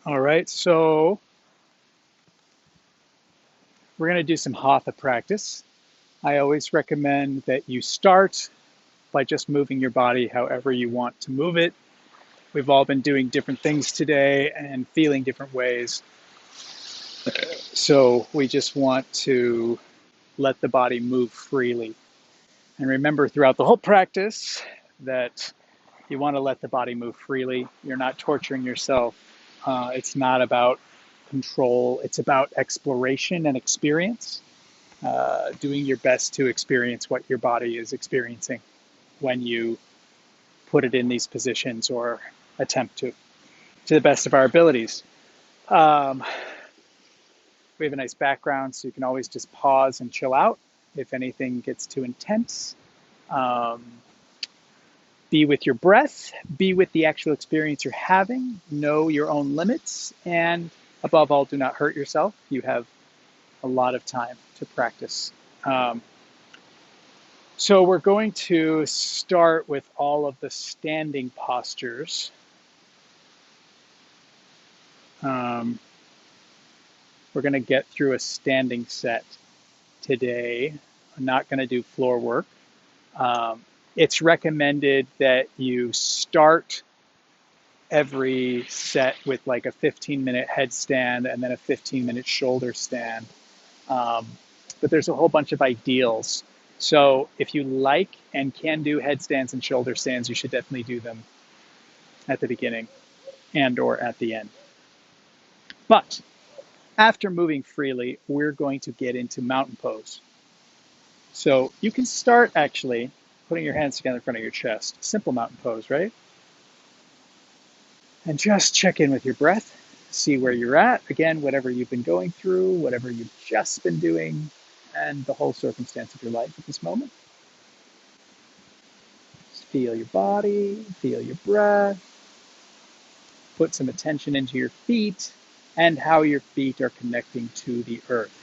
All right, so we're going to do some hatha practice. I always recommend that you start by just moving your body however you want to move it. We've all been doing different things today and feeling different ways. So we just want to let the body move freely. And remember throughout the whole practice that you want to let the body move freely. You're not torturing yourself. It's not about control, it's about exploration and experience. Doing your best to experience what your body is experiencing when you put it in these positions or attempt to the best of our abilities. Um, we have a nice background, so you can always just pause and chill out if anything gets too intense. Um, be with your breath, be with the actual experience you're having, know your own limits, and above all, do not hurt yourself. You have a lot of time to practice. Um, So we're going to start with all of the standing postures. Um, we're going to get through a standing set today. I'm not going to do floor work. Um, it's recommended that you start every set with like a 15-minute headstand and then a 15-minute shoulder stand. Um, but there's a whole bunch of ideals. So if you like and can do headstands and shoulder stands, you should definitely do them at the beginning and or at the end. But after moving freely, we're going to get into mountain pose. So you can start actually putting your hands together in front of your chest. Simple mountain pose, right? And just check in with your breath. See where you're at. Again, whatever you've been going through, whatever you've just been doing, and the whole circumstance of your life at this moment. Just feel your body, feel your breath. Put some attention into your feet and how your feet are connecting to the earth.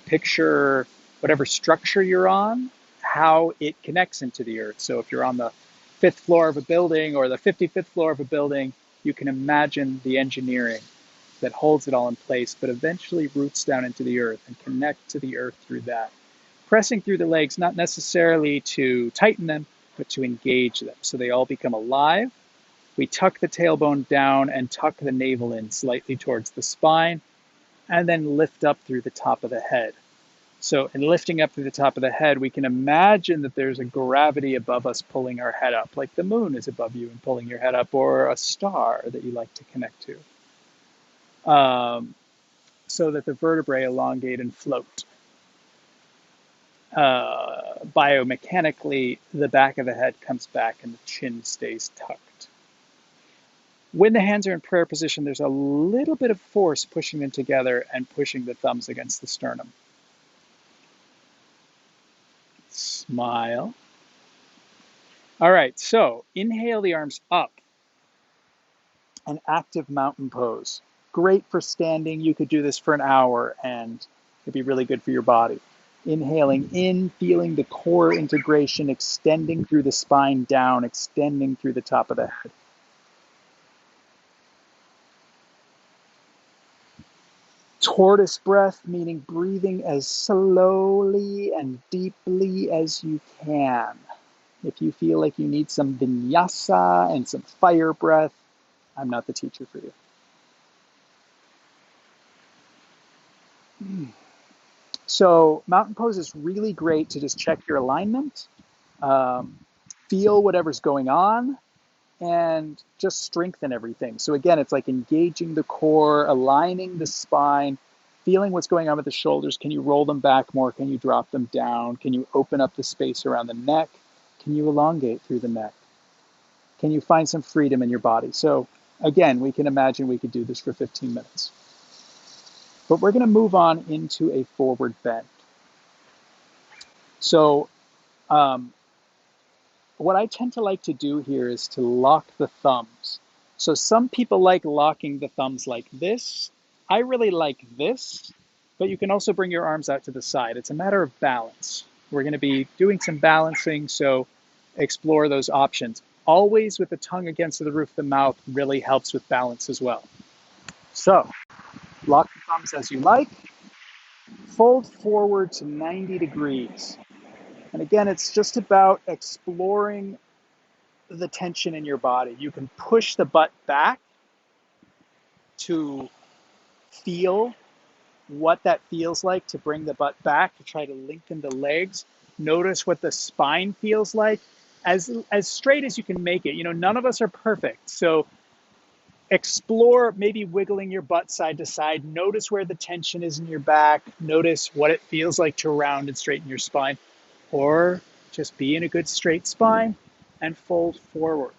Picture whatever structure you're on, how it connects into the earth. So if you're on the fifth floor of a building or the 55th floor of a building, you can imagine the engineering that holds it all in place, but eventually roots down into the earth and connect to the earth through that. Pressing through the legs, not necessarily to tighten them, but to engage them. So they all become alive. We tuck the tailbone down and tuck the navel in slightly towards the spine, and then lift up through the top of the head. So in lifting up through the top of the head, we can imagine that there's a gravity above us pulling our head up, like the moon is above you and pulling your head up, or a star that you like to connect to, so that the vertebrae elongate and float. Biomechanically, the back of the head comes back and the chin stays tucked. When the hands are in prayer position, there's a little bit of force pushing them together and pushing the thumbs against the sternum. Smile. All right, so inhale the arms up, an active mountain pose. Great for standing. You could do this for an hour and it'd be really good for your body. Inhaling in, feeling the core integration, extending through the spine down, extending through the top of the head. Tortoise breath, meaning breathing as slowly and deeply as you can. If you feel like you need some vinyasa and some fire breath, I'm not the teacher for you. So mountain pose is really great to just check your alignment, um, feel whatever's going on, and just strengthen everything. So again, it's like engaging the core, aligning the spine, feeling what's going on with the shoulders. Can you roll them back more? Can you drop them down? Can you open up the space around the neck? Can you elongate through the neck? Can you find some freedom in your body? So again, we can imagine we could do this for 15 minutes. But we're going to move on into a forward bend. So um, what I tend to like to do here is to lock the thumbs. So some people like locking the thumbs like this. I really like this, but you can also bring your arms out to the side. It's a matter of balance. We're going to be doing some balancing, so explore those options. always with the tongue against the roof of the mouth really helps with balance as well. So lock the thumbs as you like, fold forward to 90 degrees. And again, it's just about exploring the tension in your body. You can push the butt back to feel what that feels like, to bring the butt back, to try to lengthen the legs. Notice what the spine feels like, as straight as you can make it. You know, none of us are perfect. So explore maybe wiggling your butt side to side. Notice where the tension is in your back. Notice what it feels like to round and straighten your spine. Or just be in a good straight spine and fold forward.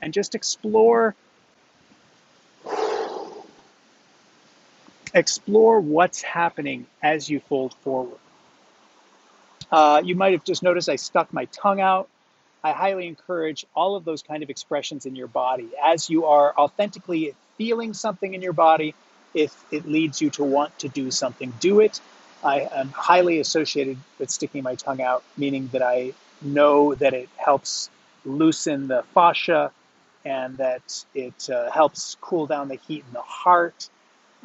And just explore what's happening as you fold forward. You might have just noticed I stuck my tongue out. I highly encourage all of those kind of expressions in your body. As you are authentically feeling something in your body, if it leads you to want to do something, do it. I am highly associated with sticking my tongue out, meaning that I know that it helps loosen the fascia and that it helps cool down the heat in the heart,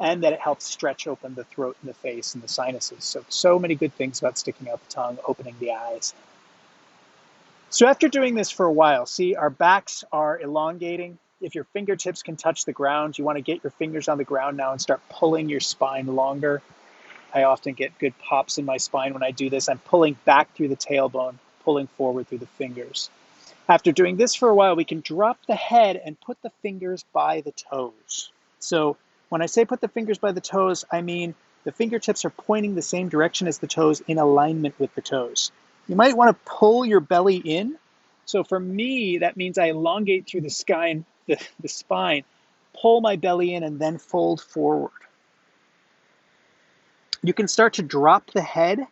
and that it helps stretch open the throat and the face and the sinuses. So many good things about sticking out the tongue, opening the eyes. So after doing this for a while, see, our backs are elongating. If your fingertips can touch the ground, you want to get your fingers on the ground now and start pulling your spine longer. I often get good pops in my spine when I do this. I'm pulling back through the tailbone, pulling forward through the fingers. After doing this for a while, we can drop the head and put the fingers by the toes. So when I say put the fingers by the toes, I mean the fingertips are pointing the same direction as the toes, in alignment with the toes. You might want to pull your belly in. So for me, that means I elongate through the spine, pull my belly in, and then fold forward. You can start to drop the head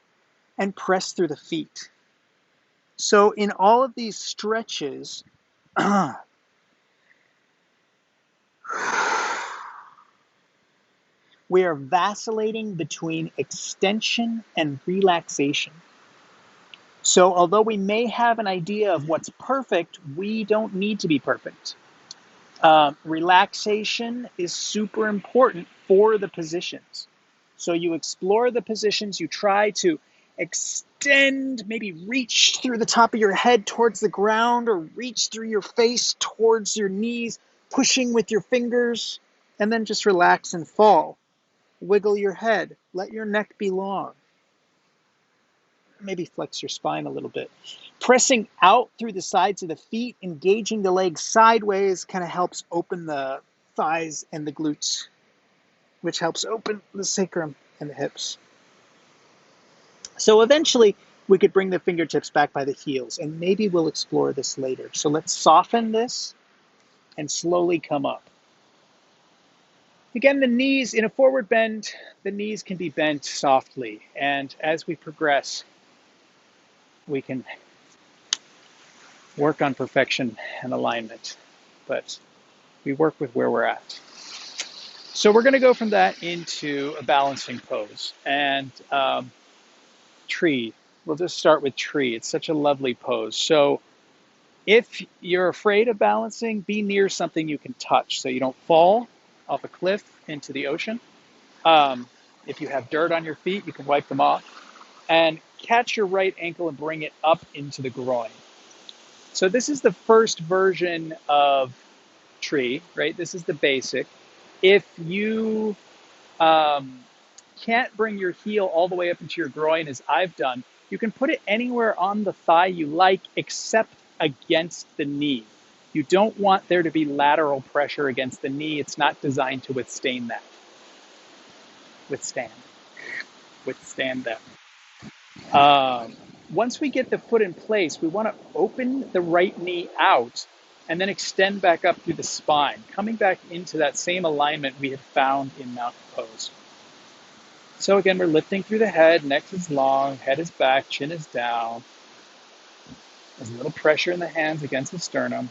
and press through the feet. So in all of these stretches, we are vacillating between extension and relaxation. So although we may have an idea of what's perfect, we don't need to be perfect. Relaxation is super important for the positions. So you explore the positions, you try to extend, maybe reach through the top of your head towards the ground, or reach through your face towards your knees, pushing with your fingers, and then just relax and fall. Wiggle your head, let your neck be long. Maybe flex your spine a little bit. Pressing out through the sides of the feet, engaging the legs sideways, kind of helps open the thighs and the glutes, which helps open the sacrum and the hips. So eventually we could bring the fingertips back by the heels, and maybe we'll explore this later. So let's soften this and slowly come up. Again, the knees, in a forward bend, the knees can be bent softly, and as we progress, we can work on perfection and alignment, but we work with where we're at. So we're going to go from that into a balancing pose. And tree, we'll just start with tree. It's such a lovely pose. So if you're afraid of balancing, be near something you can touch so you don't fall off a cliff into the ocean. If you have dirt on your feet, you can wipe them off. And catch your right ankle and bring it up into the groin. So this is the first version of tree, right? This is the basic. If you can't bring your heel all the way up into your groin, as I've done, you can put it anywhere on the thigh you like, except against the knee. You don't want there to be lateral pressure against the knee. It's not designed to withstand that. Withstand that. Once we get the foot in place, we want to open the right knee out and then extend back up through the spine, coming back into that same alignment we had found in mountain pose. So again, we're lifting through the head, neck is long, head is back, chin is down. There's a little pressure in the hands against the sternum.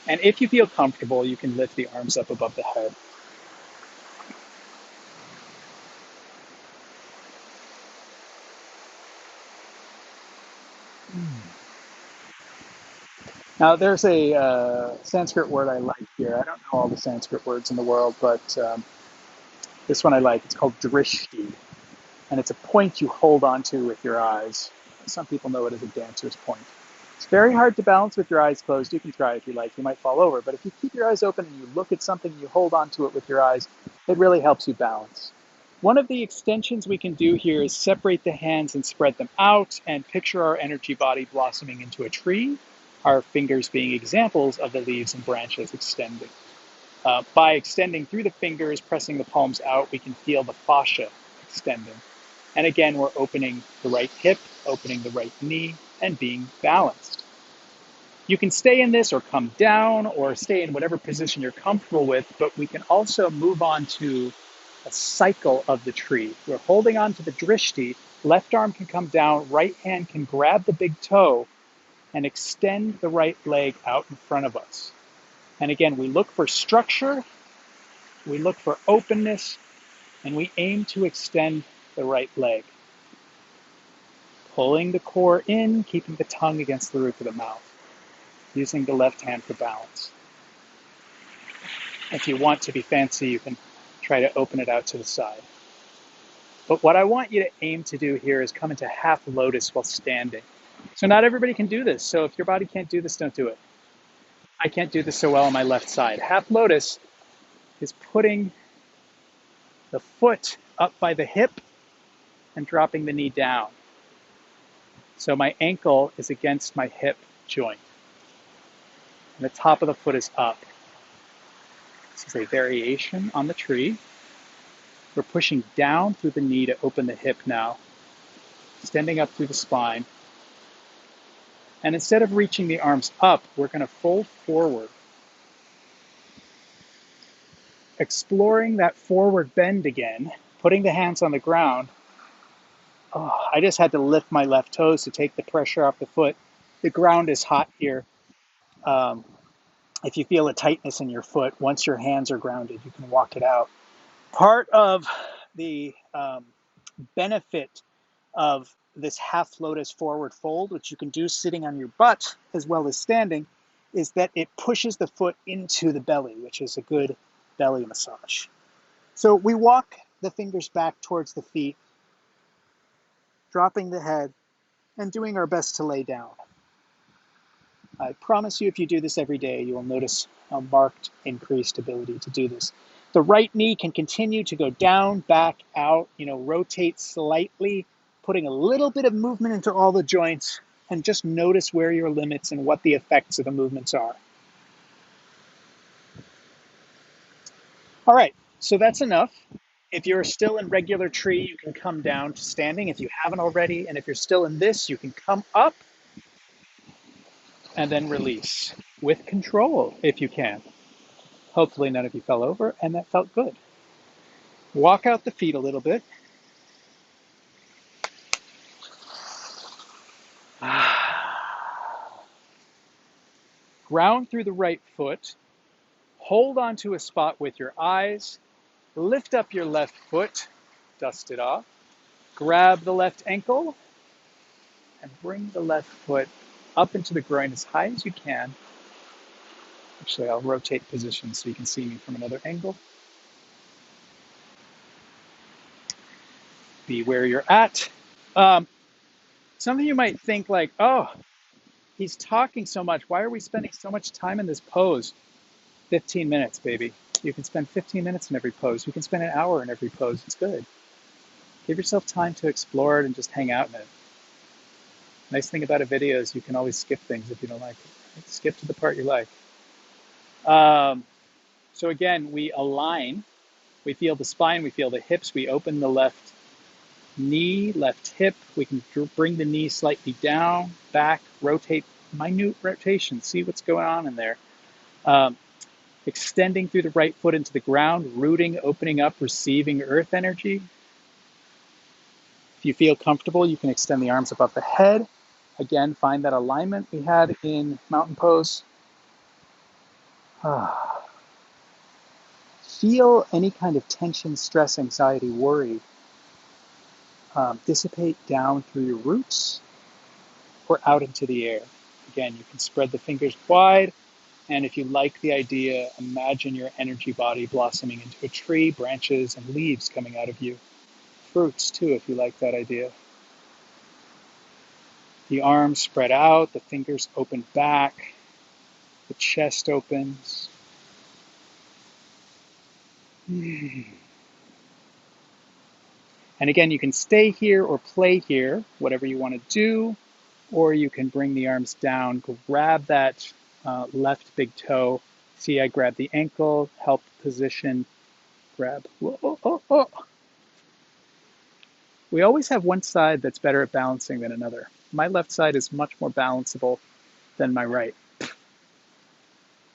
And if you feel comfortable, you can lift the arms up above the head. Now, there's a Sanskrit word I like here. I don't know all the Sanskrit words in the world, but this one I like. It's called drishti, and it's a point you hold onto with your eyes. Some people know it as a dancer's point. It's very hard to balance with your eyes closed. You can try if you like. You might fall over, but if you keep your eyes open and you look at something, you hold onto it with your eyes, it really helps you balance. One of the extensions we can do here is separate the hands and spread them out and picture our energy body blossoming into a tree, our fingers being examples of the leaves and branches extending. By extending through the fingers, pressing the palms out, we can feel the fascia extending. And again, we're opening the right hip, opening the right knee, and being balanced. You can stay in this or come down or stay in whatever position you're comfortable with, but we can also move on to a cycle of the tree. We're holding on to the drishti, left arm can come down, right hand can grab the big toe and extend the right leg out in front of us. And again, we look for structure, we look for openness, and we aim to extend the right leg. Pulling the core in, keeping the tongue against the roof of the mouth, using the left hand for balance. If you want to be fancy, you can try to open it out to the side. But what I want you to aim to do here is come into half lotus while standing. So not everybody can do this. So if your body can't do this, don't do it. I can't do this so well on my left side. Half lotus is putting the foot up by the hip and dropping the knee down. So my ankle is against my hip joint. And the top of the foot is up. This is a variation on the tree. We're pushing down through the knee to open the hip now, extending up through the spine. And instead of reaching the arms up, we're going to fold forward, exploring that forward bend again, putting the hands on the ground. Oh, I just had to lift my left toes to take the pressure off the foot. The ground is hot here. Um, if you feel a tightness in your foot, once your hands are grounded, you can walk it out. Part of the benefit of this half lotus forward fold, which you can do sitting on your butt as well as standing, is that it pushes the foot into the belly, which is a good belly massage. So we walk the fingers back towards the feet, dropping the head and doing our best to lay down. I promise you, if you do this every day, you will notice a marked increased ability to do this. The right knee can continue to go down, back, out, rotate slightly, putting a little bit of movement into all the joints, and just notice where your limits and what the effects of the movements are. All right, so that's enough. If you're still in regular tree, you can come down to standing if you haven't already. And if you're still in this, you can come up and then release with control if you can. Hopefully none of you fell over, and that felt good. Walk out the feet a little bit. Ground through the right foot. Hold onto a spot with your eyes. Lift up your left foot. Dust it off. Grab the left ankle and bring the left foot up into the groin as high as you can. Actually, I'll rotate position so you can see me from another angle. Be where you're at. Some of you might think like, oh, he's talking so much. Why are we spending so much time in this pose? 15 minutes, baby. You can spend 15 minutes in every pose. You can spend an hour in every pose. It's good. Give yourself time to explore it and just hang out in it. Nice thing about a video is you can always skip things if you don't like it. Skip to the part you like. So again, we align. We feel the spine. We feel the hips. We open the left knee, left hip. We can bring the knee slightly down, back, rotate, minute rotation. See what's going on in there. Extending through the right foot into the ground, rooting, opening up, receiving earth energy. If you feel comfortable, you can extend the arms above the head. Again, find that alignment we had in mountain pose. Feel any kind of tension, stress, anxiety, worry dissipate down through your roots or out into the air. Again, you can spread the fingers wide, and if you like the idea, imagine your energy body blossoming into a tree, branches and leaves coming out of you. Fruits, too, if you like that idea. The arms spread out, the fingers open back, the chest opens. And again, you can stay here or play here, whatever you want to do, or you can bring the arms down, grab that left big toe. See, I grab the ankle, help position, grab. Whoa, oh, oh, oh. We always have one side that's better at balancing than another. My left side is much more balanceable than my right.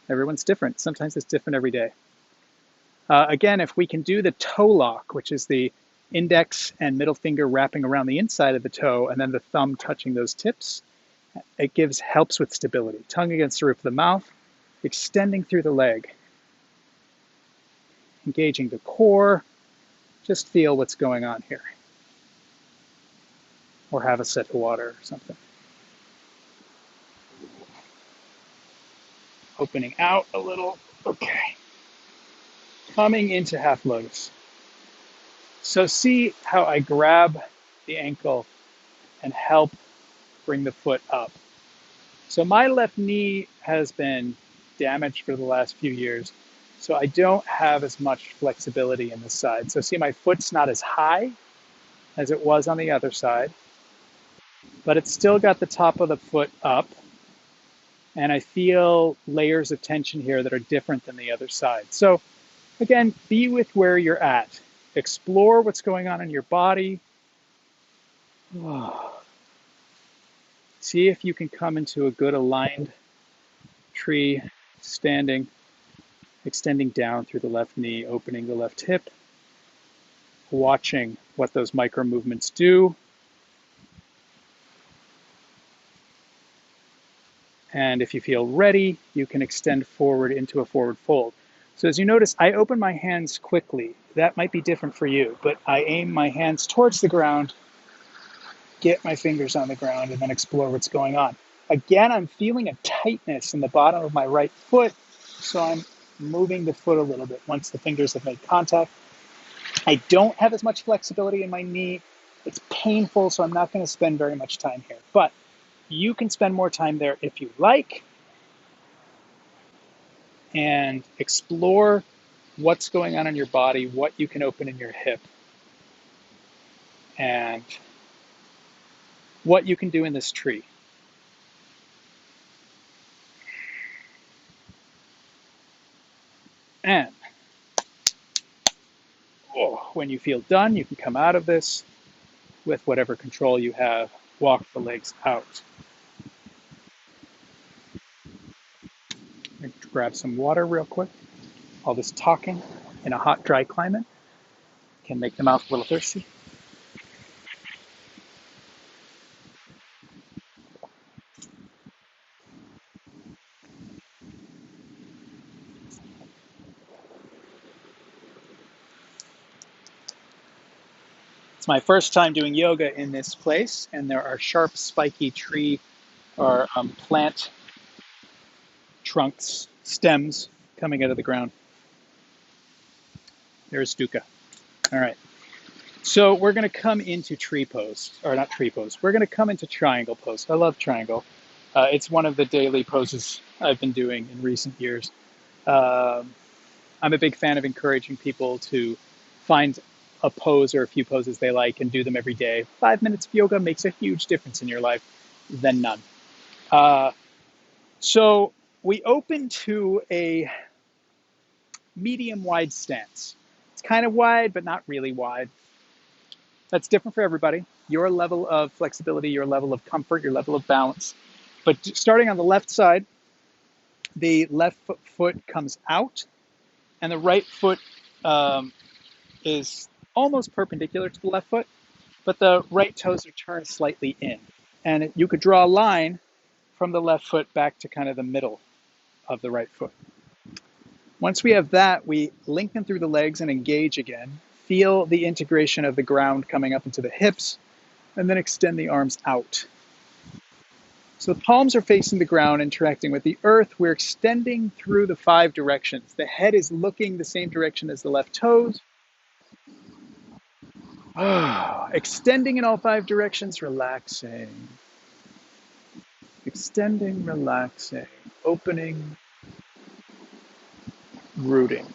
Everyone's different. Sometimes it's different every day. Again, if we can do the toe lock, which is the index and middle finger wrapping around the inside of the toe and then the thumb touching those tips, it helps with stability. Tongue against the roof of the mouth, extending through the leg, engaging the core. Just feel what's going on here. Or have a sip of water or something. Opening out a little. Okay. Coming into half lotus. So see how I grab the ankle and help bring the foot up. So my left knee has been damaged for the last few years, so I don't have as much flexibility in this side. So see, my foot's not as high as it was on the other side, but it's still got the top of the foot up, and I feel layers of tension here that are different than the other side. So again, be with where you're at. Explore what's going on in your body. See if you can come into a good aligned tree, standing, extending down through the left knee, opening the left hip, watching what those micro movements do. And if you feel ready, you can extend forward into a forward fold. So as you notice, I open my hands quickly. That might be different for you, but I aim my hands towards the ground, get my fingers on the ground, and then explore what's going on. Again, I'm feeling a tightness in the bottom of my right foot, so I'm moving the foot a little bit once the fingers have made contact. I don't have as much flexibility in my knee. It's painful, so I'm not going to spend very much time here. But you can spend more time there if you like, and explore what's going on in your body, what you can open in your hip, and what you can do in this tree. And when you feel done, you can come out of this with whatever control you have. Walk the legs out. Grab some water real quick. All this talking in a hot, dry climate can make the mouth a little thirsty. It's my first time doing yoga in this place, and there are sharp, spiky tree or plant trunks, stems coming out of the ground. There's dukkha. All right. So we're going to come into tree pose, or not tree pose. We're going to come into triangle pose. I love triangle. It's one of the daily poses I've been doing in recent years. I'm a big fan of encouraging people to find a pose or a few poses they like and do them every day. 5 minutes of yoga makes a huge difference in your life than none. So we open to a medium wide stance. It's kind of wide, but not really wide. That's different for everybody. Your level of flexibility, your level of comfort, your level of balance. But starting on the left side, the left foot comes out, and the right foot is almost perpendicular to the left foot, but the right toes are turned slightly in. And you could draw a line from the left foot back to kind of the middle of the right foot. Once we have that, we lengthen through the legs and engage again. Feel the integration of the ground coming up into the hips, and then extend the arms out. So the palms are facing the ground, interacting with the earth. We're extending through the 5 directions. The head is looking the same direction as the left toes. Extending in all 5 directions, relaxing. Extending, relaxing. Opening, rooting.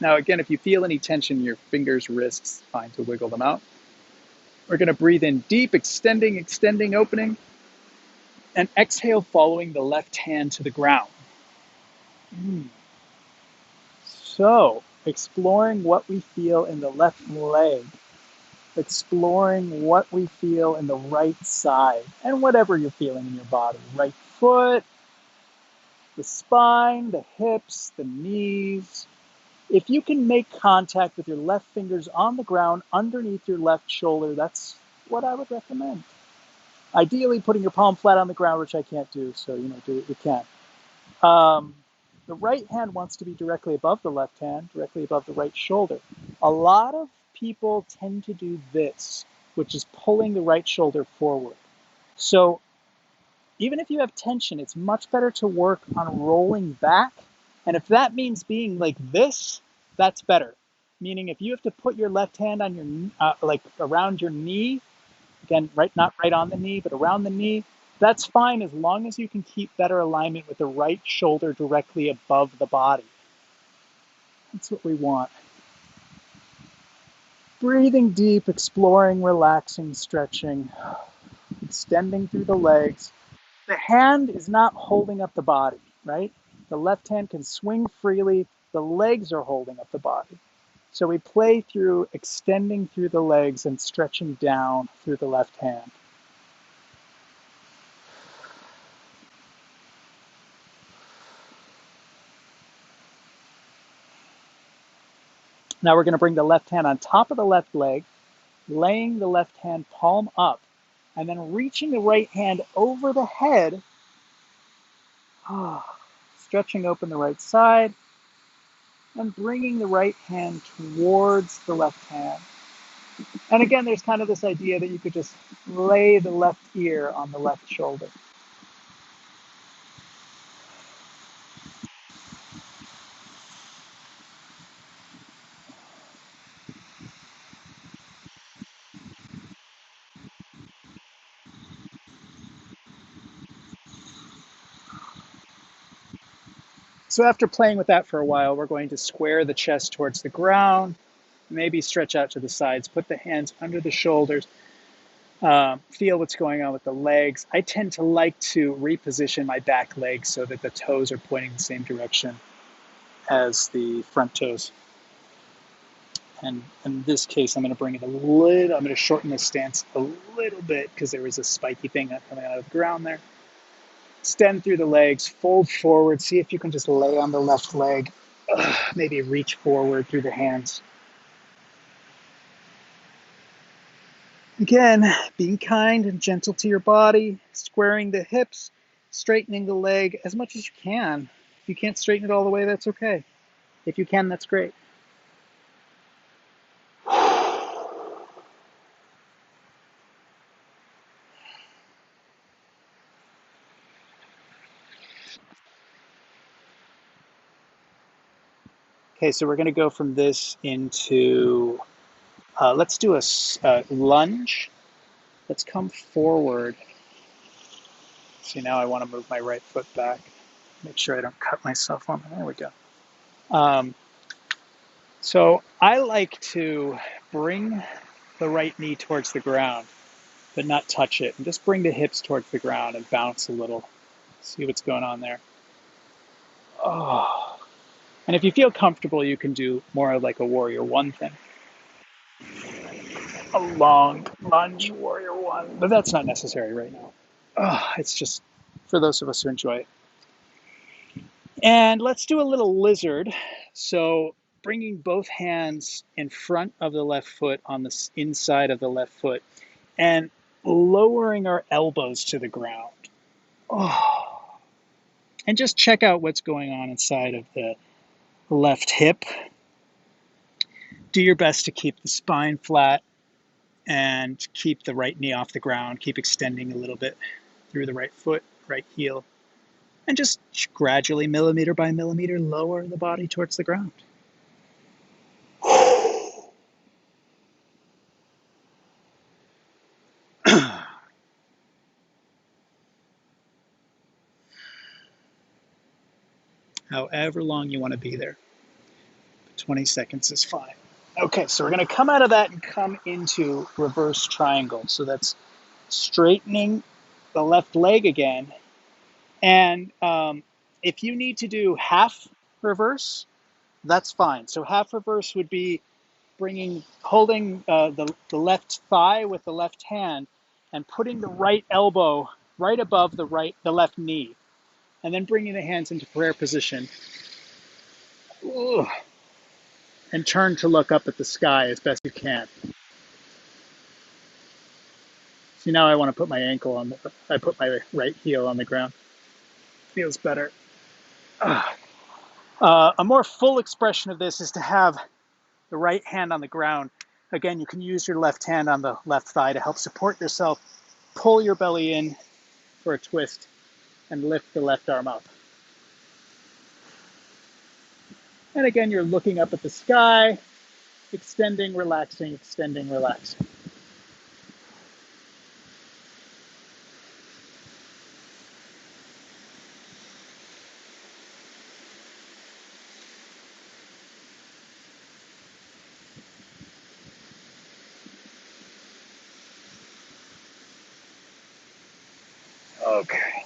Now, again, if you feel any tension in your fingers, wrists, fine to wiggle them out. We're going to breathe in deep, extending, extending, opening, and exhale, following the left hand to the ground. So, exploring what we feel in the left leg, exploring what we feel in the right side, and whatever you're feeling in your body. Right foot, the spine, the hips, the knees. If you can make contact with your left fingers on the ground underneath your left shoulder, that's what I would recommend. Ideally, putting your palm flat on the ground, which I can't do, so do what you can. The right hand wants to be directly above the left hand, directly above the right shoulder. A lot of people tend to do this, which is pulling the right shoulder forward. So even if you have tension, it's much better to work on rolling back. And if that means being like this, that's better. Meaning if you have to put your left hand on your, like around your knee, again, not right on the knee, but around the knee, that's fine as long as you can keep better alignment with the right shoulder directly above the body. That's what we want. Breathing deep, exploring, relaxing, stretching, extending through the legs. The hand is not holding up the body, right? The left hand can swing freely. The legs are holding up the body. So we play through extending through the legs and stretching down through the left hand. Now we're going to bring the left hand on top of the left leg, laying the left hand palm up, and then reaching the right hand over the head, stretching open the right side, and bringing the right hand towards the left hand. And again, there's kind of this idea that you could just lay the left ear on the left shoulder. So after playing with that for a while, we're going to square the chest towards the ground, maybe stretch out to the sides, put the hands under the shoulders, feel what's going on with the legs. I tend to like to reposition my back legs so that the toes are pointing the same direction as the front toes. And in this case, I'm going to bring it a little, I'm going to shorten the stance a little bit because there was a spiky thing coming out of the ground there. Extend through the legs, fold forward, see if you can just lay on the left leg, maybe reach forward through the hands. Again, being kind and gentle to your body, squaring the hips, straightening the leg as much as you can. If you can't straighten it all the way, that's okay. If you can, that's great. Okay, so we're going to go from this into, let's do a lunge. Let's come forward. See, now I want to move my right foot back. Make sure I don't cut myself on. There we go. So I like to bring the right knee towards the ground, but not touch it, and just bring the hips towards the ground and bounce a little. See what's going on there. Oh. And if you feel comfortable, you can do more of like a warrior one thing. A long lunge warrior one, but that's not necessary right now. It's just for those of us who enjoy it. And let's do a little lizard. So bringing both hands in front of the left foot on the inside of the left foot and lowering our elbows to the ground. Oh. And just check out what's going on inside of the left hip. Do your best to keep the spine flat. and keep the right knee off the ground, keep extending a little bit through the right foot, right heel, and just gradually, millimeter by millimeter, lower the body towards the ground. However long you want to be there. 20 seconds is fine. Okay, so we're going to come out of that and come into reverse triangle. So that's straightening the left leg again. And if you need to do half reverse, that's fine. So half reverse would be holding the left thigh with the left hand and putting the right elbow right above the left knee, and then bringing the hands into prayer position. Ooh. And turn to look up at the sky as best you can. See, now I want to put my I put my right heel on the ground. Feels better. A more full expression of this is to have the right hand on the ground. Again, you can use your left hand on the left thigh to help support yourself. Pull your belly in for a twist and lift the left arm up. And again, you're looking up at the sky, extending, relaxing, extending, relaxing. Okay.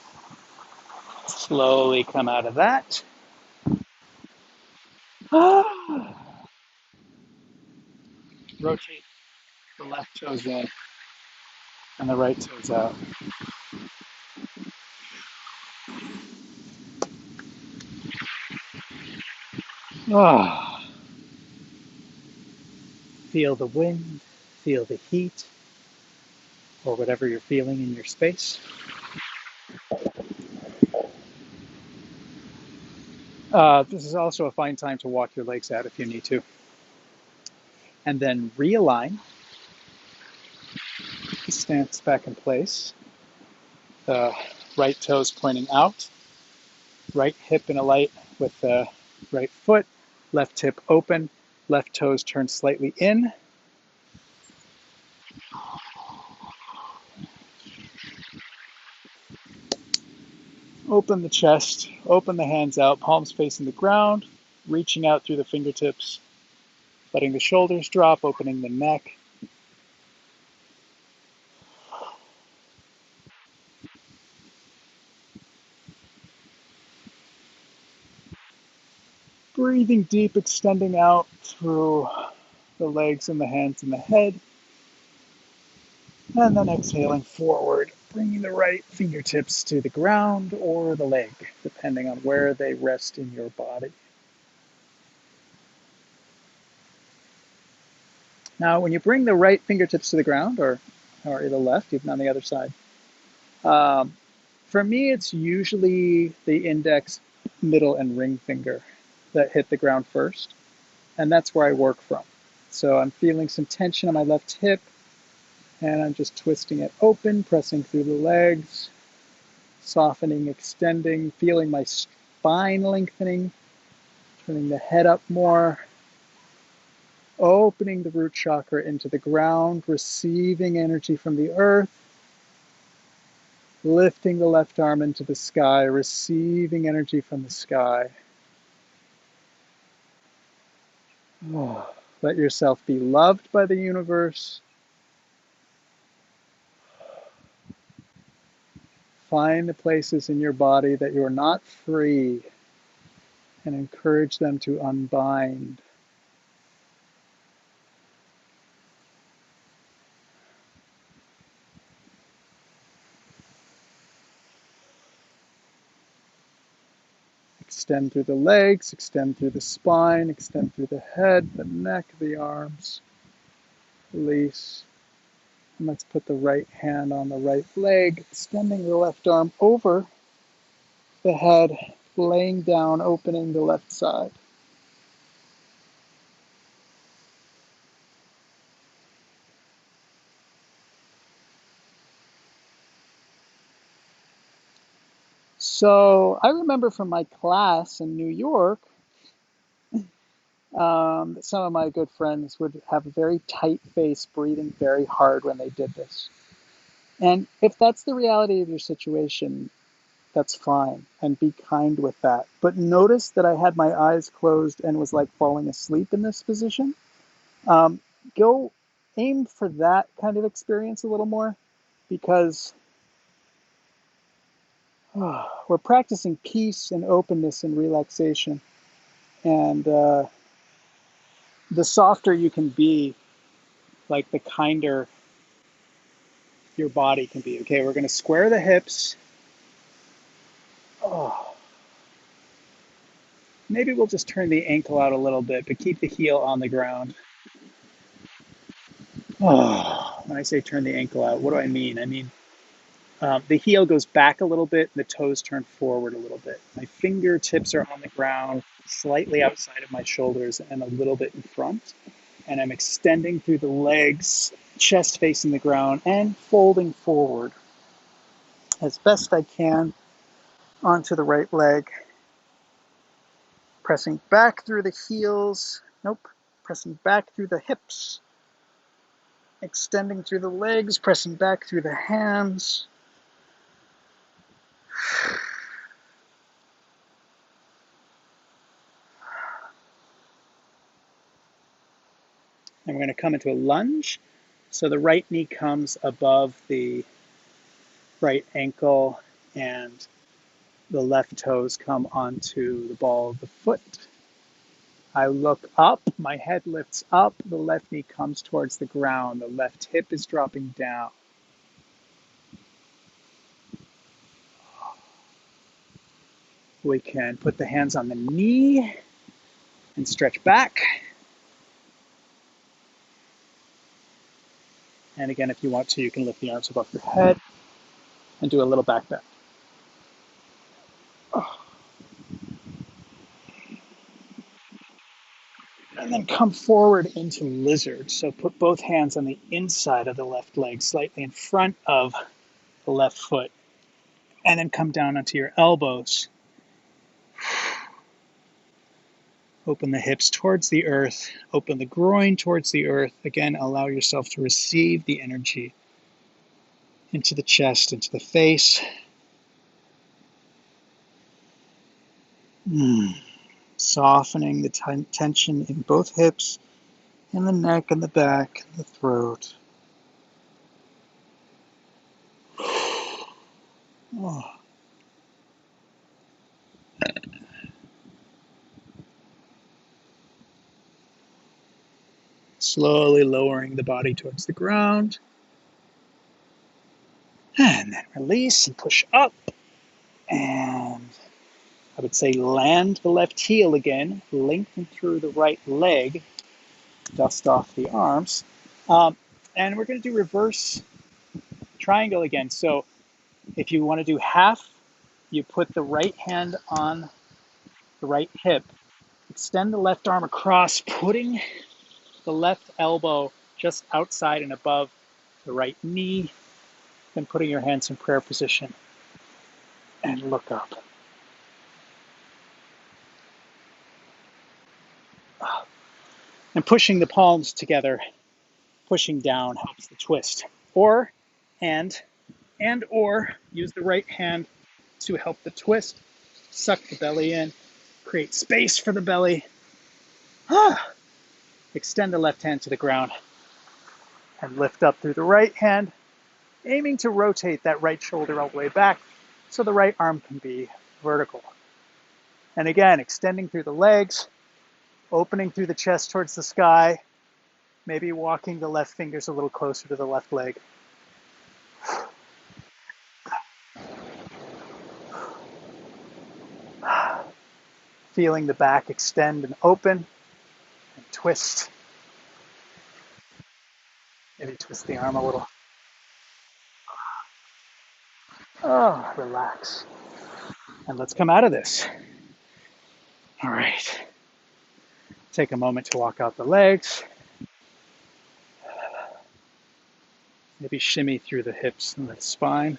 Slowly come out of that. Rotate the left toes in and the right toes out. Oh. Feel the wind, feel the heat, or whatever you're feeling in your space. This is also a fine time to walk your legs out if you need to. And then realign the stance back in place. The right toes pointing out, right hip in a light with the right foot, left hip open, left toes turned slightly in. Open the chest, open the hands out, palms facing the ground, reaching out through the fingertips, letting the shoulders drop, opening the neck. Breathing deep, extending out through the legs and the hands and the head. And then exhaling forward, bringing the right fingertips to the ground or the leg, depending on where they rest in your body. Now, when you bring the right fingertips to the ground, or the left, even on the other side, for me, it's usually the index, middle, and ring finger that hit the ground first, and that's where I work from. So I'm feeling some tension on my left hip, and I'm just twisting it open, pressing through the legs, softening, extending, feeling my spine lengthening, turning the head up more, opening the root chakra into the ground, receiving energy from the earth, lifting the left arm into the sky, receiving energy from the sky. Oh, let yourself be loved by the universe. Find the places in your body that you're not free and encourage them to unbind. Extend through the legs, extend through the spine, extend through the head, the neck, the arms. Release. And let's put the right hand on the right leg, extending the left arm over the head, laying down, opening the left side. So I remember from my class in New York that some of my good friends would have a very tight face, breathing very hard when they did this. And if that's the reality of your situation, that's fine and be kind with that. But notice that I had my eyes closed and was like falling asleep in this position. Um, Go aim for that kind of experience a little more because we're practicing peace and openness and relaxation. And the softer you can be, like the kinder your body can be. Okay, we're going to square the hips. Oh, maybe we'll just turn the ankle out a little bit, but keep the heel on the ground. Oh, when I say turn the ankle out, what do I mean? I mean, the heel goes back a little bit, and the toes turn forward a little bit. My fingertips are on the ground, slightly outside of my shoulders and a little bit in front. And I'm extending through the legs, chest facing the ground, and folding forward as best I can onto the right leg. Pressing back through the heels. Nope. Pressing back through the hips. Extending through the legs, pressing back through the hands. And we're going to come into a lunge. So the right knee comes above the right ankle and the left toes come onto the ball of the foot. I look up, my head lifts up, the left knee comes towards the ground, the left hip is dropping down. We can put the hands on the knee and stretch back. And again, if you want to, you can lift the arms above your head and do a little back bend. And then come forward into lizard. So put both hands on the inside of the left leg, slightly in front of the left foot. And then come down onto your elbows. Open the hips towards the earth. Open the groin towards the earth. Again, allow yourself to receive the energy into the chest, into the face. Softening the tension in both hips, in the neck and the back, and the throat. Oh. Slowly lowering the body towards the ground. And then release and push up. And I would say land the left heel again, lengthen through the right leg, dust off the arms. And we're going to do reverse triangle again. So if you want to do half, you put the right hand on the right hip, extend the left arm across, putting the left elbow just outside and above the right knee, then putting your hands in prayer position and look up. And pushing the palms together, pushing down helps the twist. Or, or use the right hand to help the twist. Suck the belly in, create space for the belly. Extend the left hand to the ground and lift up through the right hand, aiming to rotate that right shoulder all the way back so the right arm can be vertical. And again, extending through the legs, opening through the chest towards the sky, maybe walking the left fingers a little closer to the left leg. Feeling the back extend and open and twist. Maybe twist the arm a little. Oh, relax. And let's come out of this. All right. Take a moment to walk out the legs. Maybe shimmy through the hips and the spine.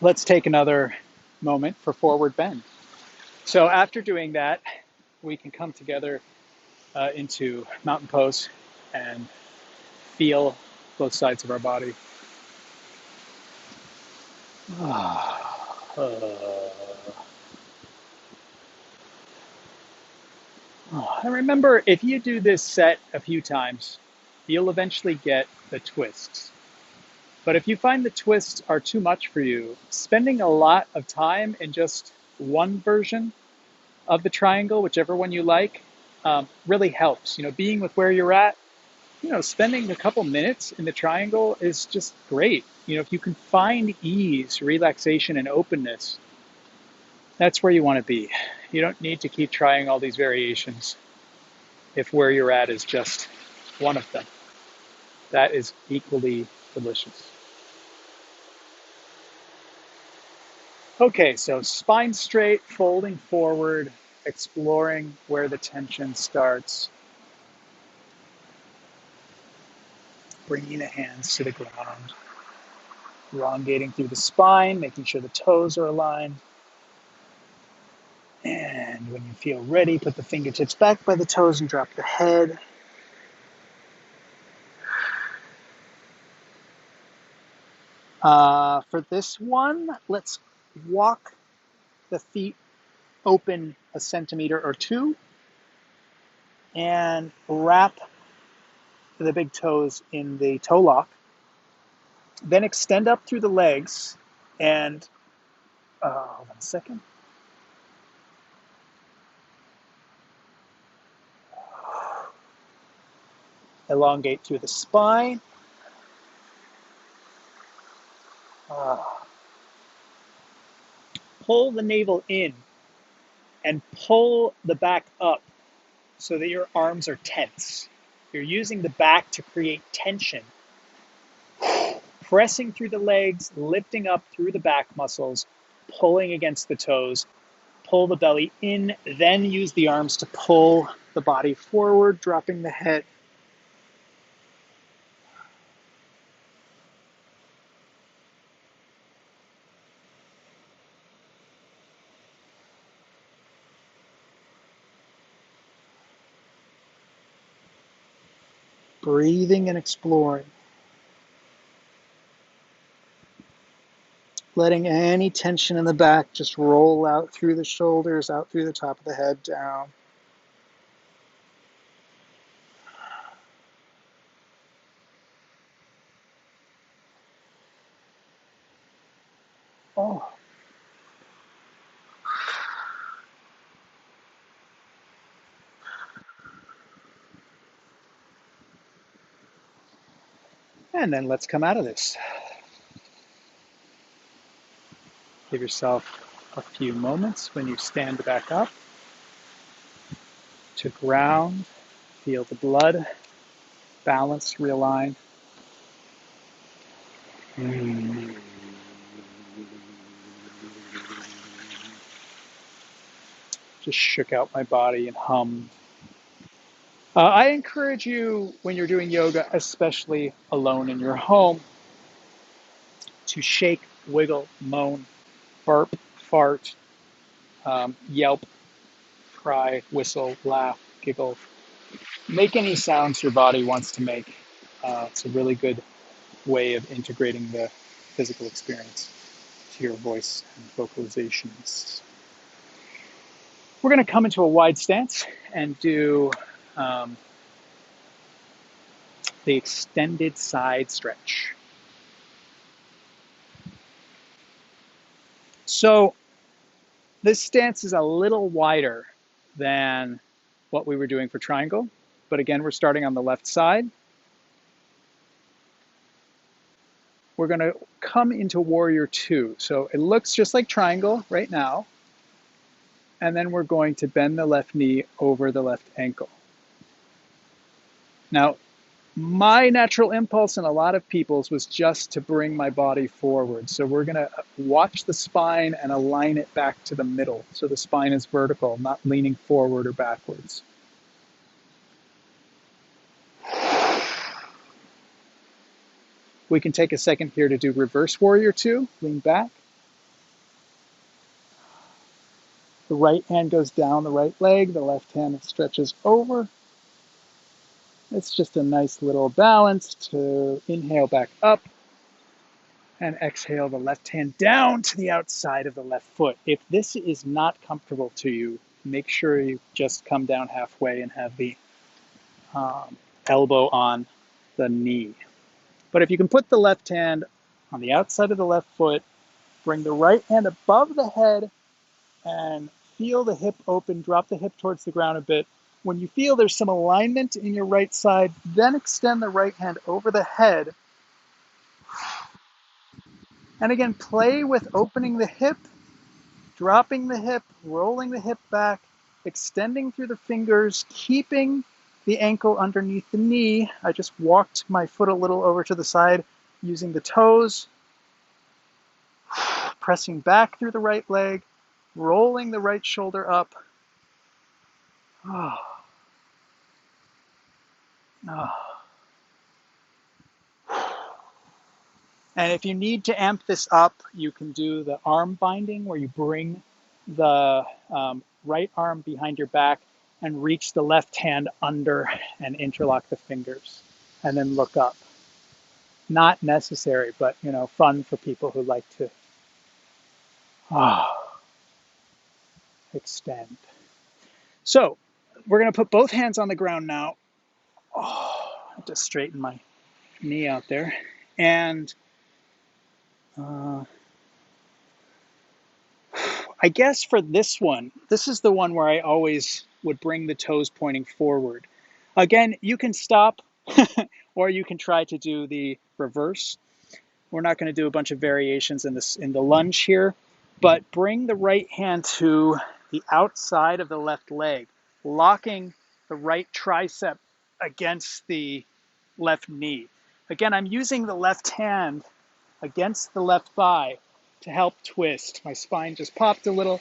let's take another moment for forward bend. So after doing that, we can come together into mountain pose and feel both sides of our body. And remember, if you do this set a few times, you'll eventually get the twists. But if you find the twists are too much for you, spending a lot of time in just one version of the triangle, whichever one you like, really helps. Being with where you're at, spending a couple minutes in the triangle is just great. If you can find ease, relaxation, and openness, that's where you want to be. You don't need to keep trying all these variations if where you're at is just one of them. That is equally delicious. Okay, so spine straight, folding forward, exploring where the tension starts, bringing the hands to the ground, elongating through the spine, making sure the toes are aligned. And when you feel ready, put the fingertips back by the toes and drop the head. For this one, let's walk the feet open a centimeter or two and wrap the big toes in the toe lock. Then extend up through the legs and, hold on a second. Elongate through the spine. Pull the navel in and pull the back up so that your arms are tense. You're using the back to create tension. Pressing through the legs, lifting up through the back muscles, pulling against the toes. Pull the belly in, then use the arms to pull the body forward, dropping the head. Breathing and exploring. Letting any tension in the back just roll out through the shoulders, out through the top of the head, down. Oh. And then let's come out of this. Give yourself a few moments when you stand back up to ground, feel the blood, balance, realign. Just shook out my body and hummed. I encourage you, when you're doing yoga, especially alone in your home, to shake, wiggle, moan, burp, fart, yelp, cry, whistle, laugh, giggle. Make any sounds your body wants to make. It's a really good way of integrating the physical experience to your voice and vocalizations. We're going to come into a wide stance and do the extended side stretch. So this stance is a little wider than what we were doing for triangle, but again, we're starting on the left side. We're going to come into warrior two. So it looks just like triangle right now. And then we're going to bend the left knee over the left ankle. Now, my natural impulse and a lot of people's was just to bring my body forward. So we're going to watch the spine and align it back to the middle. So the spine is vertical, not leaning forward or backwards. We can take a second here to do reverse warrior two, lean back. The right hand goes down the right leg, the left hand stretches over. It's just a nice little balance to inhale back up and exhale the left hand down to the outside of the left foot. If this is not comfortable to you, make sure you just come down halfway and have the elbow on the knee. But if you can put the left hand on the outside of the left foot, bring the right hand above the head and feel the hip open, drop the hip towards the ground a bit. When you feel there's some alignment in your right side, then extend the right hand over the head. And again, play with opening the hip, dropping the hip, rolling the hip back, extending through the fingers, keeping the ankle underneath the knee. I just walked my foot a little over to the side using the toes, pressing back through the right leg, rolling the right shoulder up. Oh. Oh. And if you need to amp this up, you can do the arm binding where you bring the right arm behind your back and reach the left hand under and interlock the fingers and then look up. Not necessary, but fun for people who like to extend. So we're going to put both hands on the ground now. I have to straighten my knee out there. And I guess for this one, this is the one where I always would bring the toes pointing forward. Again, you can stop or you can try to do the reverse. We're not going to do a bunch of variations in the lunge here, but bring the right hand to the outside of the left leg, locking the right tricep against the left knee. Again, I'm using the left hand against the left thigh to help twist. My spine just popped a little.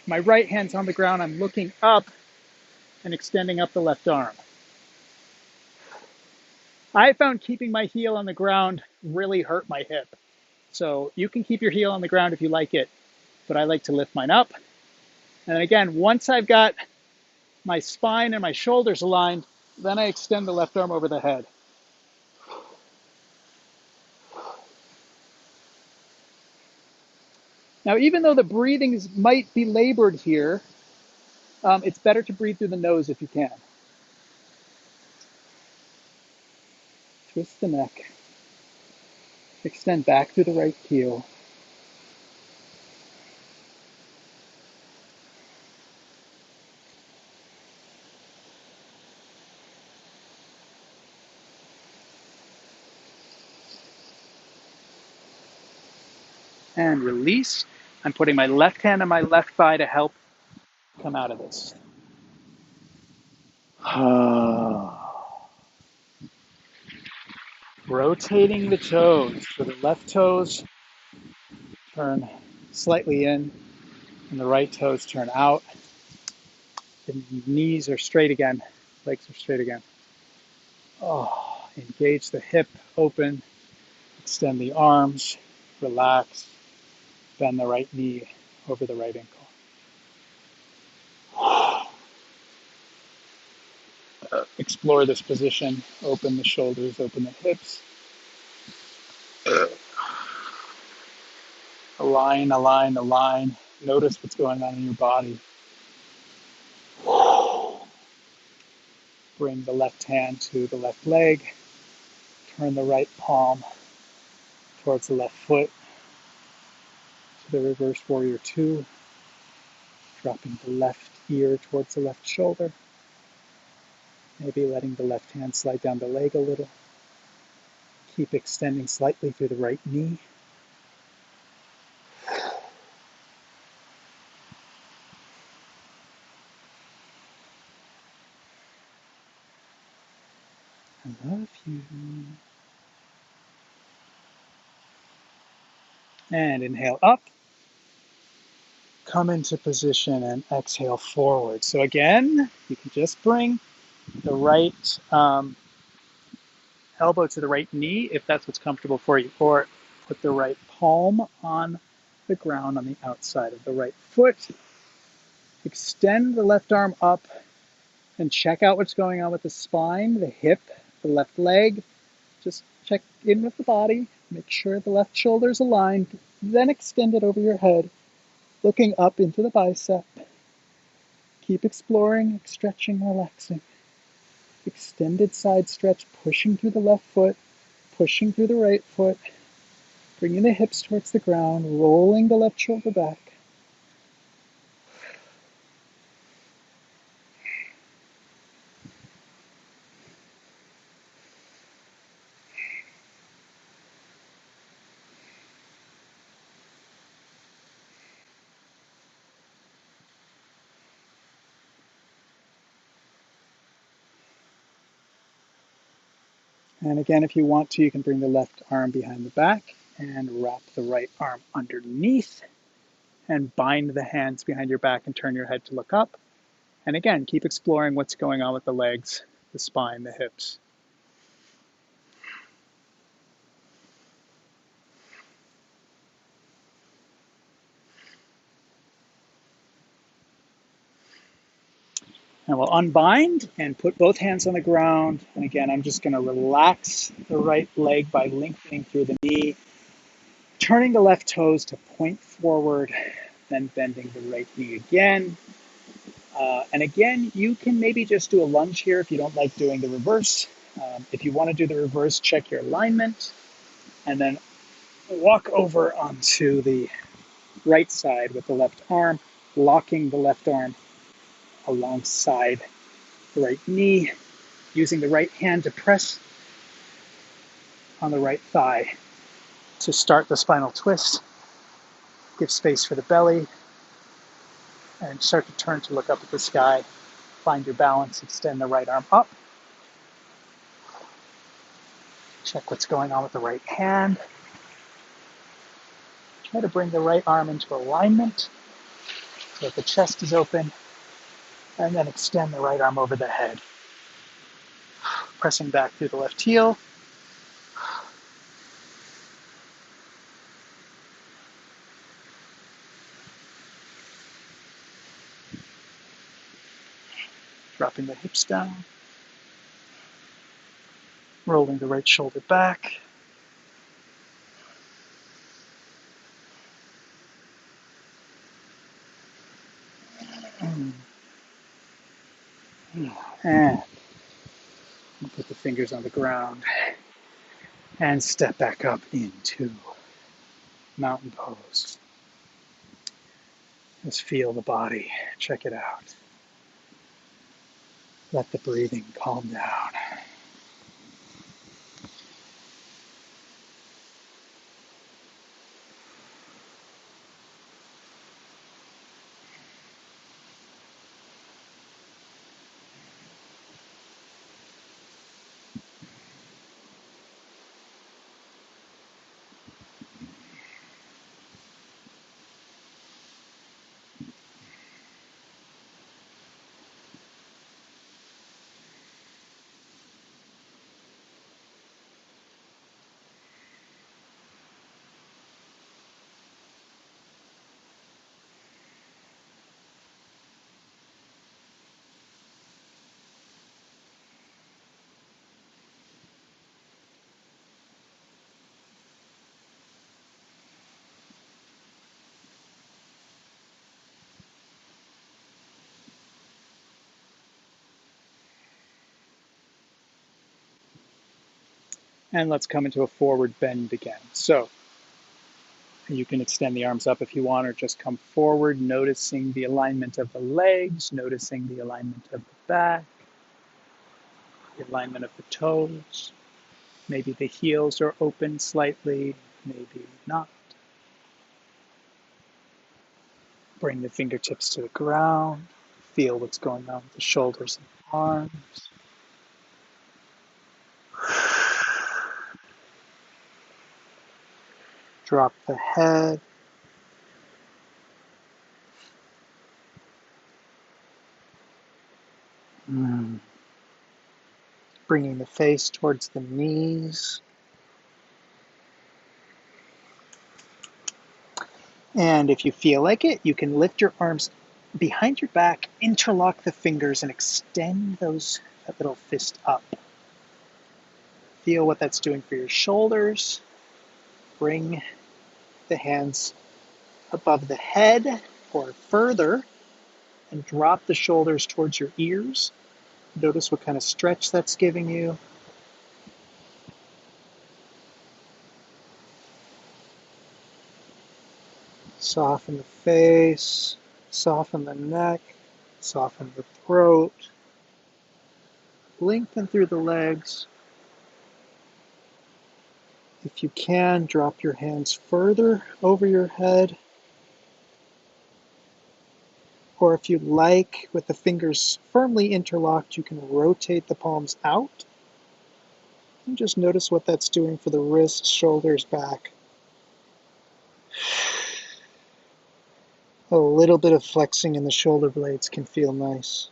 My right hand's on the ground. I'm looking up and extending up the left arm. I found keeping my heel on the ground really hurt my hip. So you can keep your heel on the ground if you like it, but I like to lift mine up. And again, once I've got my spine and my shoulders aligned, then I extend the left arm over the head. Now, even though the breathing might be labored here, it's better to breathe through the nose if you can. Twist the neck. Extend back through the right heel. And release. I'm putting my left hand on my left thigh to help come out of this. Rotating the toes. So the left toes turn slightly in and the right toes turn out. The knees are straight again. Legs are straight again. Engage the hip, open, extend the arms, relax, bend the right knee over the right ankle. Explore this position, open the shoulders, open the hips. Align, align, align. Notice what's going on in your body. Bring the left hand to the left leg. Turn the right palm towards the left foot to the reverse warrior two. Dropping the left ear towards the left shoulder. Maybe letting the left hand slide down the leg a little. Keep extending slightly through the right knee. I love you. And inhale up. Come into position and exhale forward. So again, you can just bring the right elbow to the right knee if that's what's comfortable for you, or put the right palm on the ground on the outside of the right foot. Extend the left arm up and check out what's going on with the spine, the hip, the left leg. Just check in with the body, make sure the left shoulder is aligned, then extend it over your head, looking up into the bicep. Keep exploring, stretching, relaxing. Extended side stretch, pushing through the left foot, pushing through the right foot, bringing the hips towards the ground, rolling the left shoulder back. And again, if you want to, you can bring the left arm behind the back and wrap the right arm underneath and bind the hands behind your back and turn your head to look up. And again, keep exploring what's going on with the legs, the spine, the hips. And we'll unbind and put both hands on the ground. And again, I'm just going to relax the right leg by lengthening through the knee, turning the left toes to point forward, then bending the right knee again. And again, you can maybe just do a lunge here if you don't like doing the reverse. If you want to do the reverse, check your alignment, and then walk over onto the right side with the left arm, locking the left arm alongside the right knee, using the right hand to press on the right thigh to start the spinal twist. Give space for the belly and start to turn to look up at the sky. Find your balance, extend the right arm up. Check what's going on with the right hand. Try to bring the right arm into alignment so that the chest is open, and then extend the right arm over the head. Pressing back through the left heel. Dropping the hips down. Rolling the right shoulder back. And put the fingers on the ground and step back up into mountain pose. Just feel the body. Check it out. Let the breathing calm down. And let's come into a forward bend again. So you can extend the arms up if you want, or just come forward, noticing the alignment of the legs, noticing the alignment of the back, the alignment of the toes. Maybe the heels are open slightly, maybe not. Bring the fingertips to the ground. Feel what's going on with the shoulders and arms. Drop the head. Bringing the face towards the knees. And if you feel like it, you can lift your arms behind your back, interlock the fingers and extend that little fist up. Feel what that's doing for your shoulders. Bring the hands above the head or further and drop the shoulders towards your ears. Notice what kind of stretch that's giving you. Soften the face, soften the neck, soften the throat. Lengthen through the legs. If you can, drop your hands further over your head. Or if you like, with the fingers firmly interlocked, you can rotate the palms out. And just notice what that's doing for the wrists, shoulders, back. A little bit of flexing in the shoulder blades can feel nice.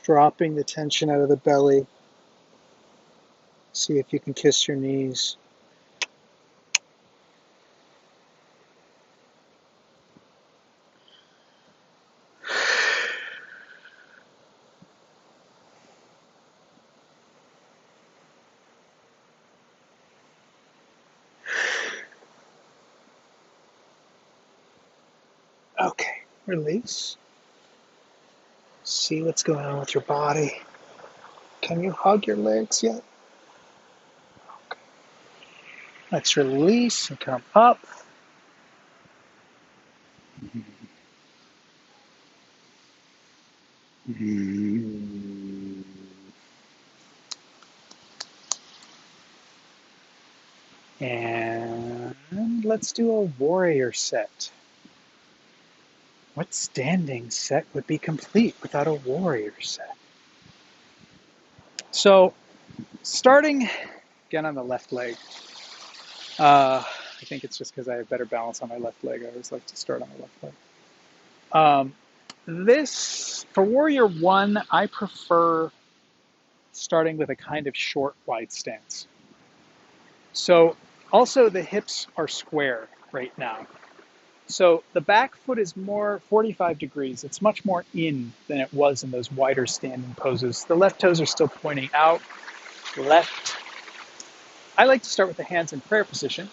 Dropping the tension out of the belly. See if you can kiss your knees. Okay, release. See what's going on with your body. Can you hug your legs yet? Okay. Let's release and come up. And let's do a warrior set. What standing set would be complete without a warrior set? So, starting again on the left leg. I think it's just because I have better balance on my left leg. I always like to start on the left leg. This, for Warrior 1, I prefer starting with a kind of short, wide stance. So also the hips are square right now. So the back foot is more 45 degrees. It's much more in than it was in those wider standing poses. The left toes are still pointing out. Left. I like to start with the hands in prayer position.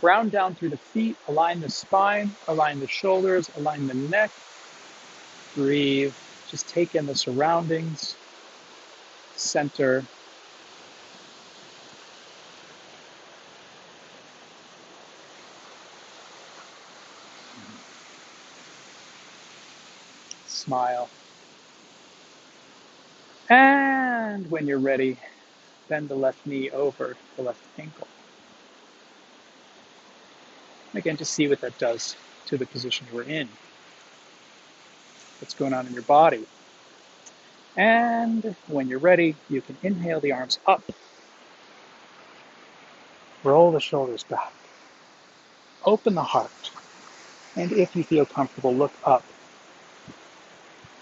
Ground down through the feet, align the spine, align the shoulders, align the neck. Breathe. Just take in the surroundings. Center. Smile. And when you're ready, bend the left knee over the left ankle. Again, just see what that does to the position we're in. What's going on in your body. And when you're ready, you can inhale the arms up. Roll the shoulders back. Open the heart. And if you feel comfortable, look up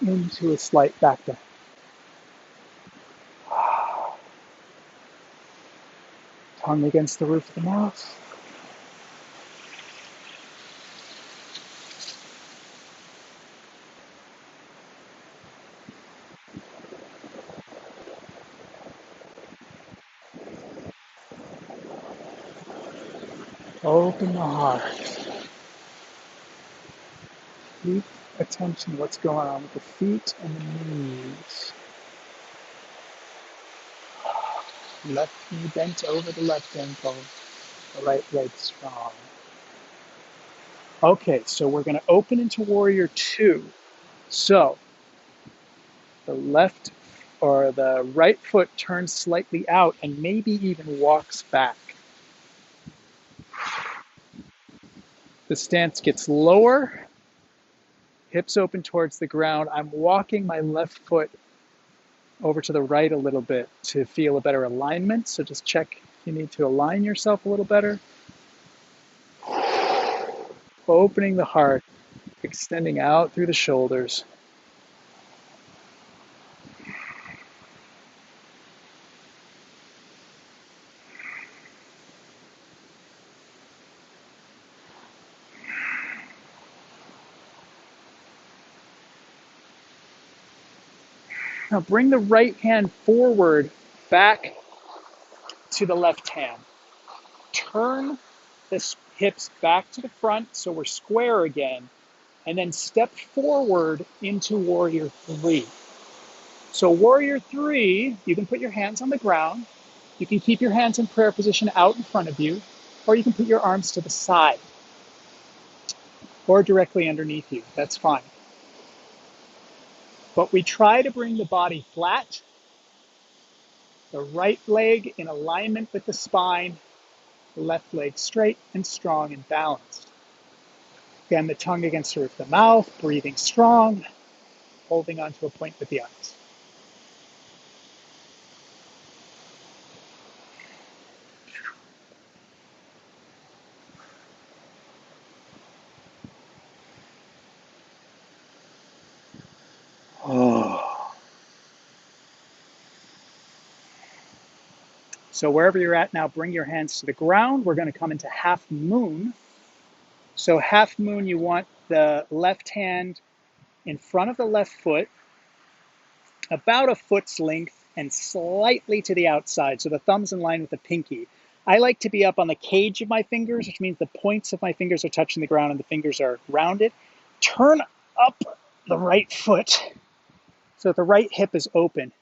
into a slight back bend. Tongue against the roof of the mouth. Open the heart. Keep attention to what's going on with the feet and the knees. Left knee bent over the left ankle. The right leg strong. Okay, so we're going to open into Warrior 2. So the left or the right foot turns slightly out and maybe even walks back. The stance gets lower, hips open towards the ground. I'm walking my left foot over to the right a little bit to feel a better alignment. So just check if you need to align yourself a little better. Opening the heart, extending out through the shoulders. Now bring the right hand forward back to the left hand. Turn the hips back to the front so we're square again, and then step forward into warrior three. So warrior three, you can put your hands on the ground. You can keep your hands in prayer position out in front of you, or you can put your arms to the side or directly underneath you. That's fine. But we try to bring the body flat, the right leg in alignment with the spine, the left leg straight and strong and balanced. Again, the tongue against the roof of the mouth, breathing strong, holding onto a point with the eyes. Oh. So wherever you're at now, bring your hands to the ground. We're going to come into half moon. So half moon, you want the left hand in front of the left foot, about a foot's length and slightly to the outside. So the thumb's in line with the pinky. I like to be up on the cage of my fingers, which means the points of my fingers are touching the ground and the fingers are rounded. Turn up the right foot so that the right hip is open,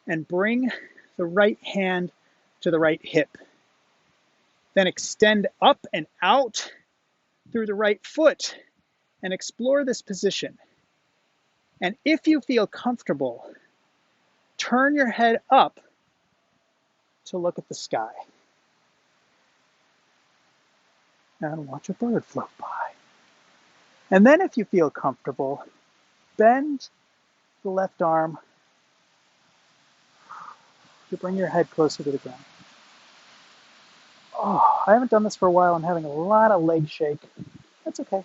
and bring the right hand to the right hip. Then extend up and out through the right foot and explore this position. And if you feel comfortable, turn your head up to look at the sky. And watch a bird float by. And then if you feel comfortable, bend the left arm to bring your head closer to the ground. Oh, I haven't done this for a while. I'm having a lot of leg shake. That's okay.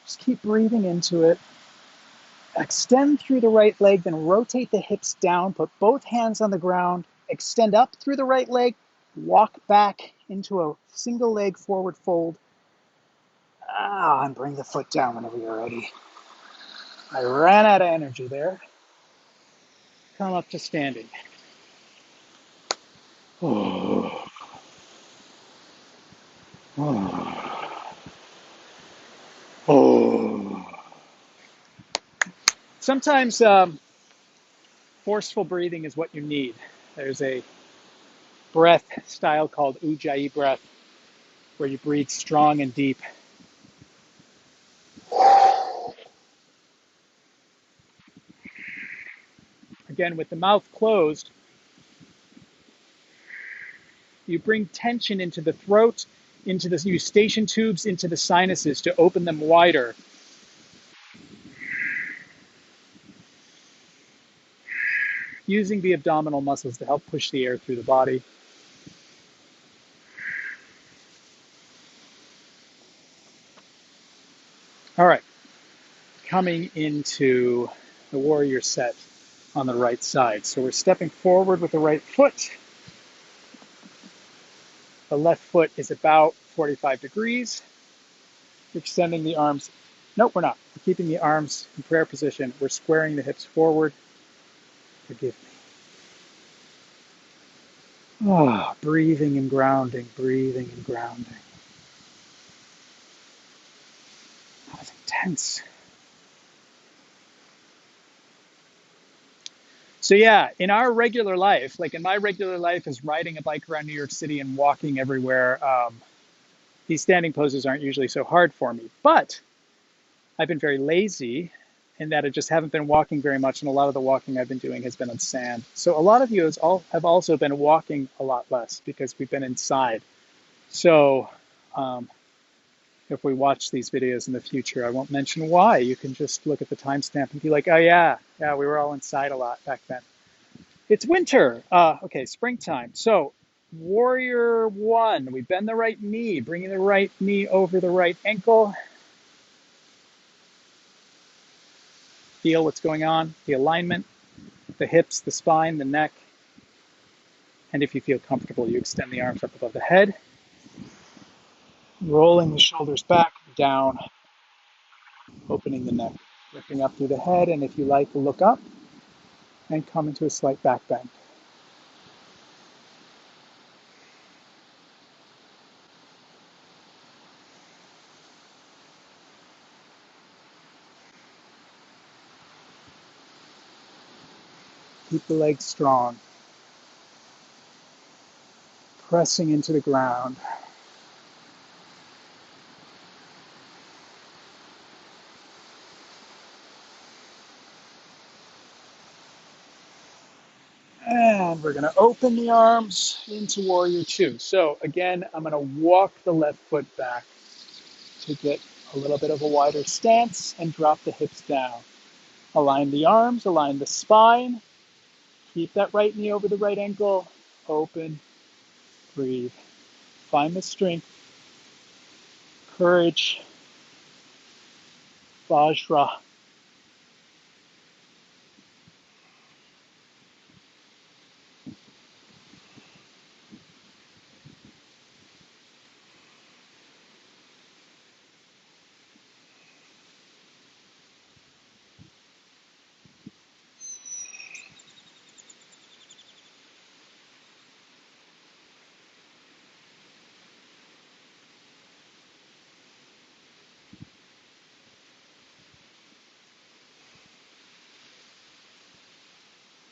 Just keep breathing into it. Extend through the right leg, then rotate the hips down. Put both hands on the ground. Extend up through the right leg. Walk back into a single leg forward fold. And bring the foot down whenever you're ready. I ran out of energy there. Come up to standing. Oh. Oh. Oh. Sometimes forceful breathing is what you need. There's a breath style called Ujjayi breath where you breathe strong and deep. Again, with the mouth closed, you bring tension into the throat, into the eustachian tubes, into the sinuses to open them wider. Using the abdominal muscles to help push the air through the body. All right, coming into the warrior set on the right side. So we're stepping forward with the right foot. The left foot is about 45 degrees. We're extending the arms. Nope, we're not. We're keeping the arms in prayer position. We're squaring the hips forward. Forgive me. Oh, breathing and grounding, breathing and grounding. That was intense. So yeah, in our regular life, like in my regular life is riding a bike around New York City and walking everywhere, these standing poses aren't usually so hard for me. But I've been very lazy in that I just haven't been walking very much, and a lot of the walking I've been doing has been on sand. So a lot of you have also been walking a lot less because we've been inside. So if we watch these videos in the future, I won't mention why. You can just look at the timestamp and be like, oh yeah, we were all inside a lot back then. It's winter. Okay, springtime. So warrior one, we bend the right knee, bringing the right knee over the right ankle. Feel what's going on, the alignment, the hips, the spine, the neck. And if you feel comfortable, you extend the arms up above the head, rolling the shoulders back, down, opening the neck, lifting up through the head, and if you like, look up and come into a slight back bend. Keep the legs strong, pressing into the ground. And we're going to open the arms into Warrior Two. So again, I'm going to walk the left foot back to get a little bit of a wider stance and drop the hips down. Align the arms, align the spine. Keep that right knee over the right ankle. Open, breathe. Find the strength, courage, Vajra.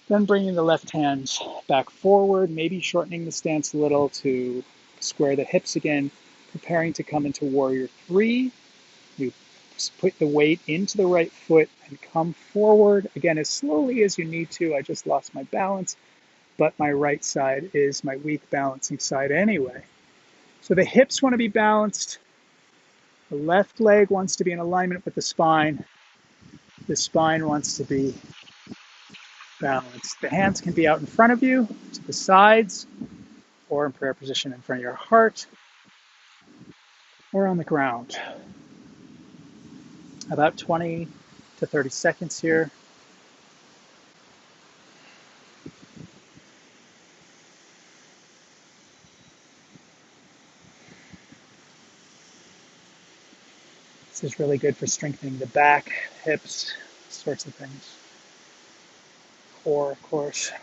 Then bringing the left hand back forward, maybe shortening the stance a little to square the hips again, preparing to come into Warrior Three. You put the weight into the right foot and come forward again as slowly as you need to. I just lost my balance, but my right side is my weak balancing side anyway. So the hips want to be balanced. The left leg wants to be in alignment with the spine. The spine wants to be balanced. The hands can be out in front of you, to the sides, or in prayer position in front of your heart, or on the ground. About 20 to 30 seconds here. This is really good for strengthening the back, hips, sorts of things. Core, of course.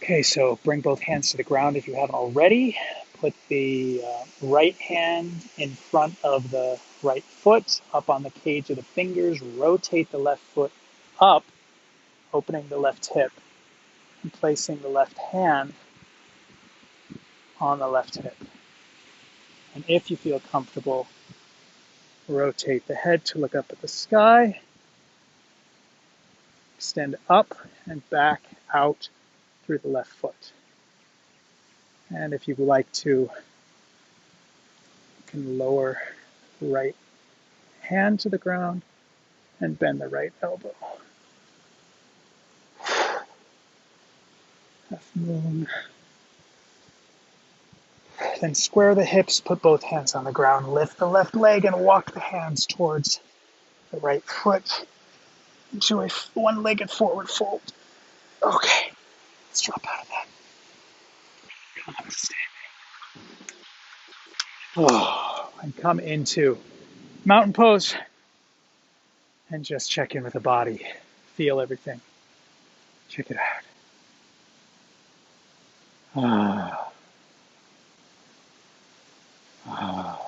Okay, so bring both hands to the ground if you haven't already. Put the right hand in front of the right foot, up on the cage of the fingers. Rotate the left foot up, opening the left hip, and placing the left hand on the left hip. And if you feel comfortable, rotate the head to look up at the sky. Extend up and back out through the left foot. And if you'd like to, you can lower the right hand to the ground and bend the right elbow. Half moon. Then square the hips, put both hands on the ground, lift the left leg and walk the hands towards the right foot into a one-legged forward fold. Okay, let's drop out of that. Come up to standing. Oh, and come into mountain pose and just check in with the body. Feel everything. Check it out. Ah. Ah.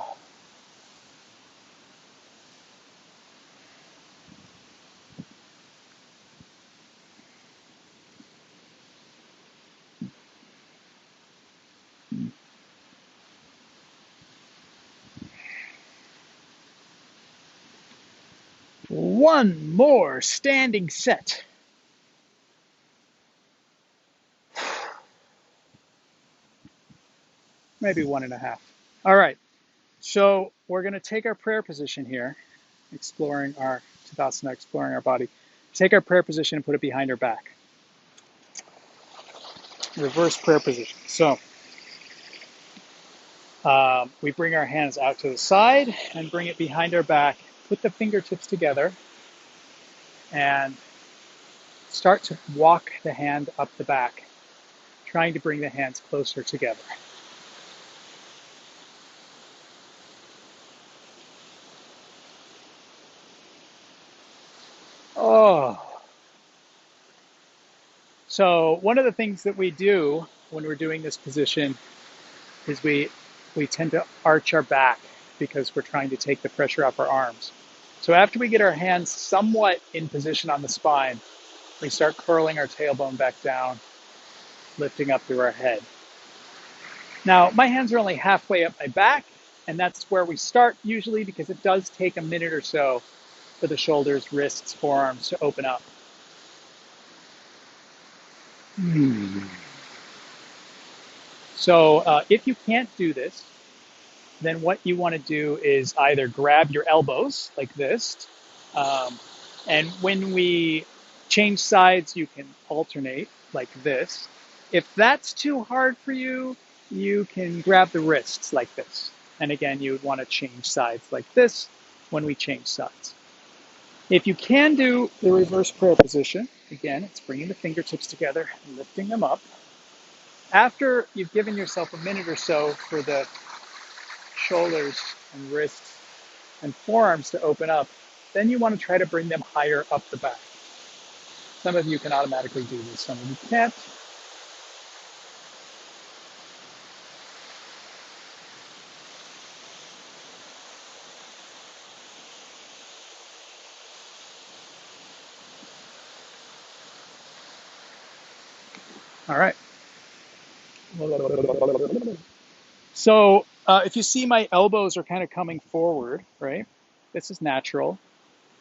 One more standing set. Maybe one and a half. All right. So we're going to take our prayer position here, exploring our Tadasana, exploring our body. Take our prayer position and put it behind our back. Reverse prayer position. So we bring our hands out to the side and bring it behind our back. Put the fingertips together and start to walk the hand up the back, trying to bring the hands closer together. Oh. So one of the things that we do when we're doing this position is we tend to arch our back because we're trying to take the pressure off our arms. So after we get our hands somewhat in position on the spine, we start curling our tailbone back down, lifting up through our head. Now, my hands are only halfway up my back, and that's where we start usually because it does take a minute or so for the shoulders, wrists, forearms to open up. So if you can't do this, then what you want to do is either grab your elbows like this, um, and when we change sides, you can alternate like this. If that's too hard for you, you can grab the wrists like this. And again, you would want to change sides like this when we change sides. If you can do the reverse prayer position, again, it's bringing the fingertips together and lifting them up. After you've given yourself a minute or so for the shoulders and wrists and forearms to open up, then you want to try to bring them higher up the back. Some of you can automatically do this, some of you can't. All right. So if you see my elbows are kind of coming forward, right? This is natural.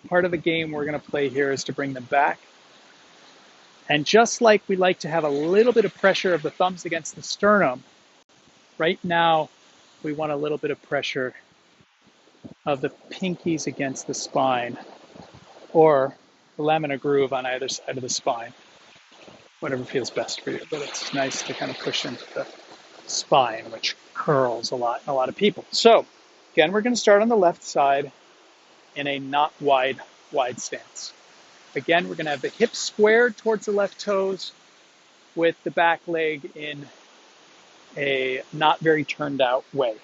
Part of the game we're going to play here is to bring them back. And just like we like to have a little bit of pressure of the thumbs against the sternum, right now we want a little bit of pressure of the pinkies against the spine or the lamina groove on either side of the spine, whatever feels best for you. But it's nice to kind of push into the spine, which curls a lot in a lot of people. So again, we're going to start on the left side in a not wide stance. Again, we're going to have the hips squared towards the left toes with the back leg in a not very turned out way.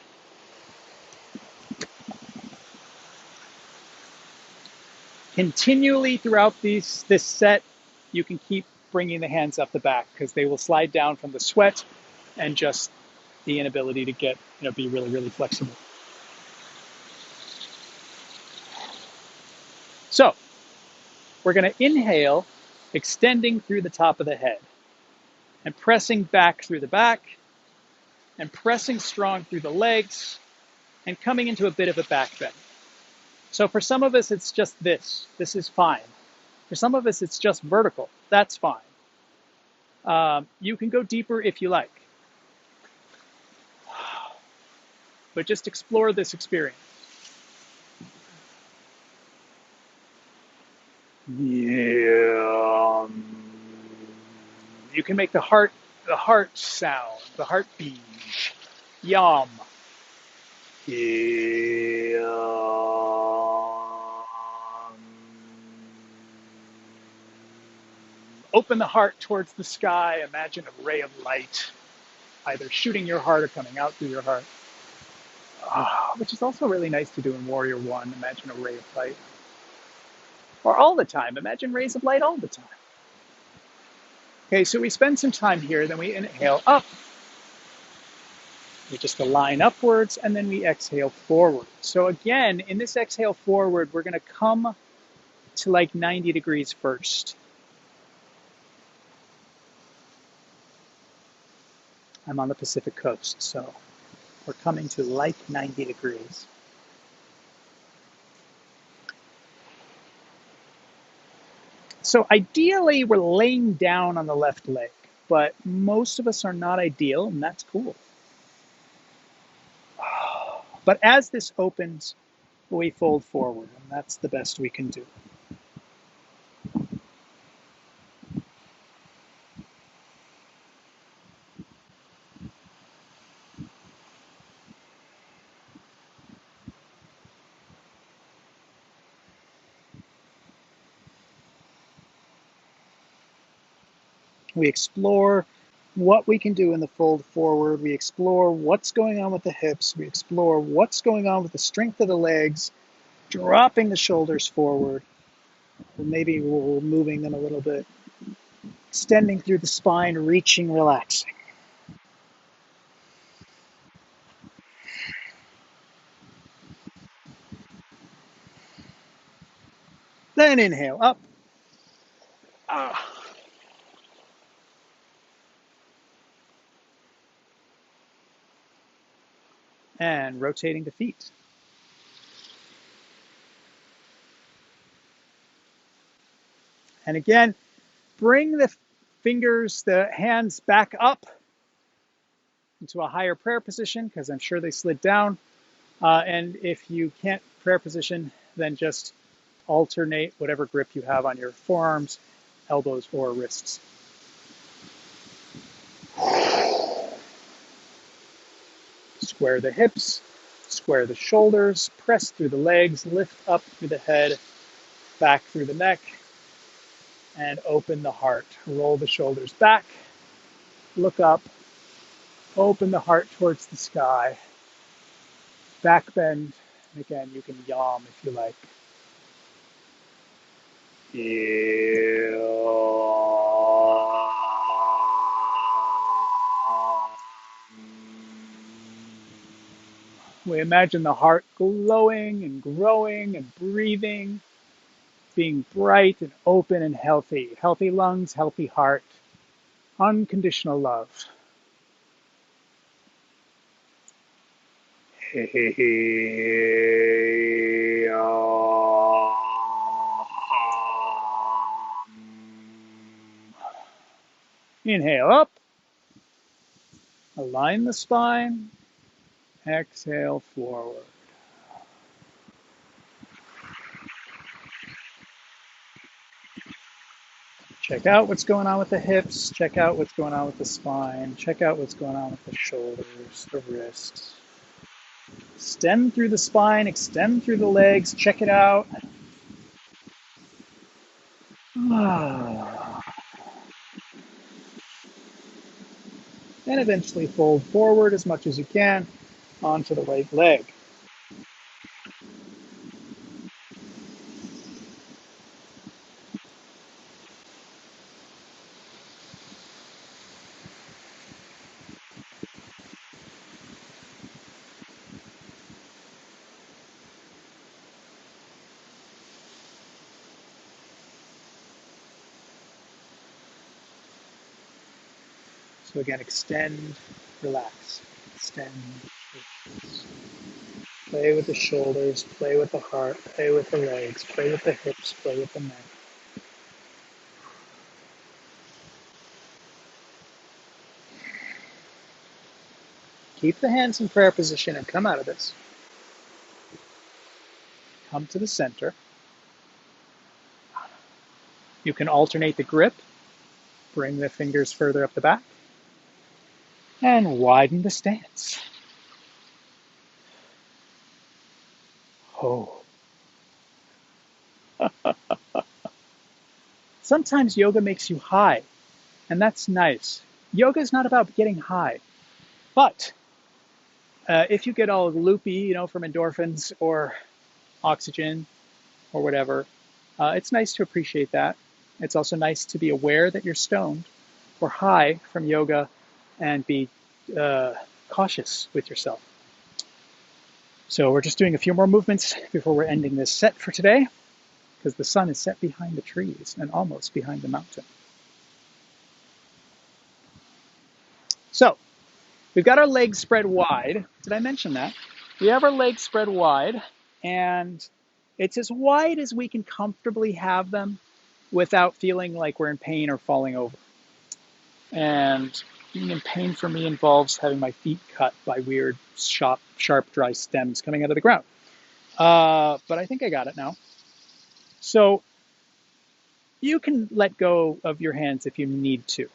Continually throughout this set, you can keep bringing the hands up the back because they will slide down from the sweat and just the inability to get, be really, really flexible. So we're going to inhale, extending through the top of the head and pressing back through the back and pressing strong through the legs and coming into a bit of a back bend. So for some of us, it's just this. This is fine. For some of us, it's just vertical. That's fine. You can go deeper if you like. But just explore this experience. Yeah. You can make the heart sound, the heartbeat. Yum. Yeah. Open the heart towards the sky. Imagine a ray of light, either shooting your heart or coming out through your heart. Which is also really nice to do in Warrior One. Imagine a ray of light. Or all the time. Imagine rays of light all the time. Okay, so we spend some time here, then we inhale up. We just align upwards, and then we exhale forward. So again, in this exhale forward, we're going to come to like 90 degrees first. I'm on the Pacific coast, so we're coming to like 90 degrees. So ideally, we're laying down on the left leg, but most of us are not ideal, and that's cool. But as this opens, we fold forward, and that's the best we can do. We explore what we can do in the fold forward. We explore what's going on with the hips. We explore what's going on with the strength of the legs, dropping the shoulders forward. Maybe we're moving them a little bit, extending through the spine, reaching, relaxing. Then inhale up. Ah. And rotating the feet. And again, bring the fingers, the hands back up into a higher prayer position because I'm sure they slid down. And if you can't prayer position, then just alternate whatever grip you have on your forearms, elbows, or wrists. Square the hips, square the shoulders, press through the legs, lift up through the head, back through the neck, and open the heart. Roll the shoulders back, look up, open the heart towards the sky, back bend. And again, you can yawn if you like. We imagine the heart glowing and growing and breathing, being bright and open and healthy. Healthy lungs, healthy heart, unconditional love. Inhale up, align the spine, exhale forward. Check out what's going on with the hips, check out what's going on with the spine, check out what's going on with the shoulders, the wrists. Extend through the spine, extend through the legs, check it out. And eventually fold forward as much as you can onto the right leg. So again, extend, relax, extend, relax. Play with the shoulders, play with the heart, play with the legs, play with the hips, play with the neck. Keep the hands in prayer position and come out of this. Come to the center. You can alternate the grip. Bring the fingers further up the back. And widen the stance. Oh. Sometimes yoga makes you high, and that's nice. Yoga is not about getting high, but if you get all loopy, from endorphins or oxygen or whatever, it's nice to appreciate that. It's also nice to be aware that you're stoned or high from yoga and be cautious with yourself. So we're just doing a few more movements before we're ending this set for today, because the sun is set behind the trees and almost behind the mountain. So we've got our legs spread wide. Did I mention that? We have our legs spread wide, and it's as wide as we can comfortably have them without feeling like we're in pain or falling over. And being in pain for me involves having my feet cut by weird, sharp, dry stems coming out of the ground. But I think I got it now. So you can let go of your hands if you need to.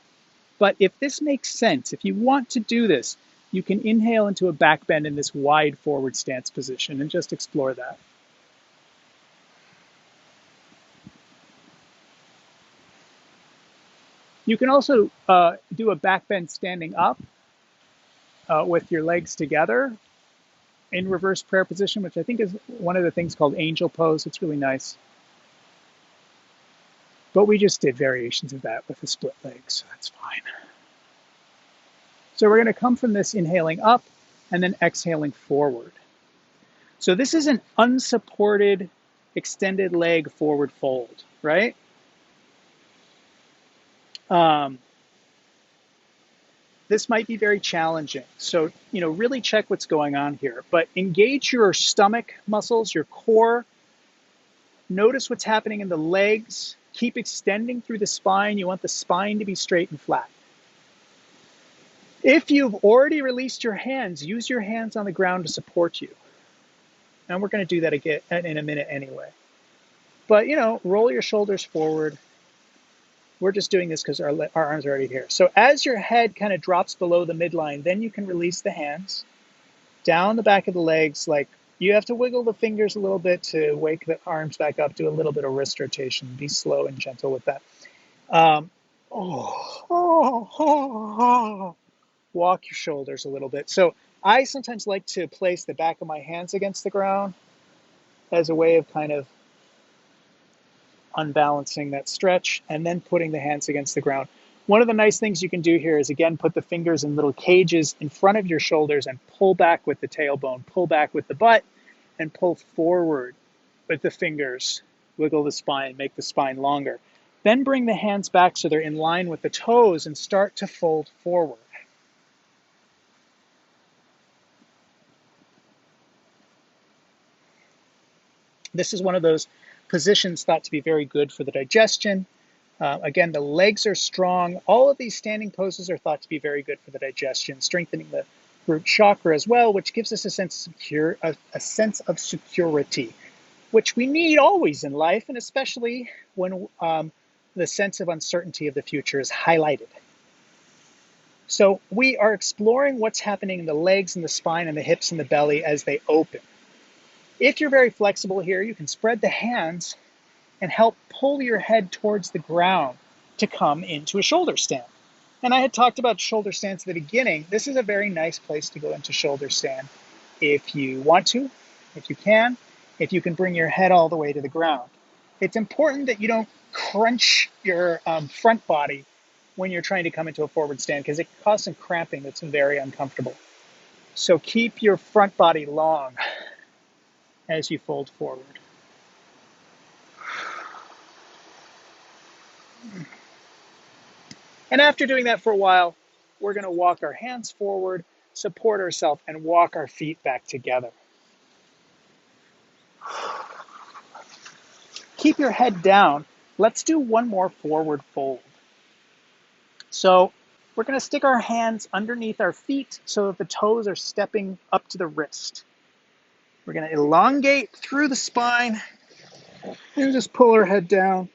But if this makes sense, if you want to do this, you can inhale into a back bend in this wide forward stance position and just explore that. You can also do a back bend standing up with your legs together in reverse prayer position, which I think is one of the things called angel pose. It's really nice. But we just did variations of that with a split leg, so that's fine. So we're going to come from this inhaling up and then exhaling forward. So this is an unsupported extended leg forward fold, right? This might be very challenging. So, really check what's going on here. But engage your stomach muscles, your core. Notice what's happening in the legs. Keep extending through the spine. You want the spine to be straight and flat. If you've already released your hands, use your hands on the ground to support you. And we're going to do that again in a minute anyway. But, roll your shoulders forward. We're just doing this because our arms are already here. So as your head kind of drops below the midline, then you can release the hands down the back of the legs. Like you have to wiggle the fingers a little bit to wake the arms back up. Do a little bit of wrist rotation. Be slow and gentle with that. Walk your shoulders a little bit. So I sometimes like to place the back of my hands against the ground as a way of kind of unbalancing that stretch and then putting the hands against the ground. One of the nice things you can do here is, again, put the fingers in little cages in front of your shoulders and pull back with the tailbone, pull back with the butt, and pull forward with the fingers. Wiggle the spine, make the spine longer. Then bring the hands back so they're in line with the toes and start to fold forward. This is one of those positions thought to be very good for the digestion. Again, the legs are strong. All of these standing poses are thought to be very good for the digestion, strengthening the root chakra as well, which gives us a sense of security, which we need always in life, and especially when the sense of uncertainty of the future is highlighted. So we are exploring what's happening in the legs and the spine and the hips and the belly as they open. If you're very flexible here, you can spread the hands and help pull your head towards the ground to come into a shoulder stand. And I had talked about shoulder stands at the beginning. This is a very nice place to go into shoulder stand if you want to, if you can bring your head all the way to the ground. It's important that you don't crunch your front body when you're trying to come into a forward stand because it can cause some cramping that's very uncomfortable. So keep your front body long as you fold forward. And after doing that for a while, we're going to walk our hands forward, support ourselves, and walk our feet back together. Keep your head down. Let's do one more forward fold. So we're going to stick our hands underneath our feet so that the toes are stepping up to the wrist. We're going to elongate through the spine and just pull our head down.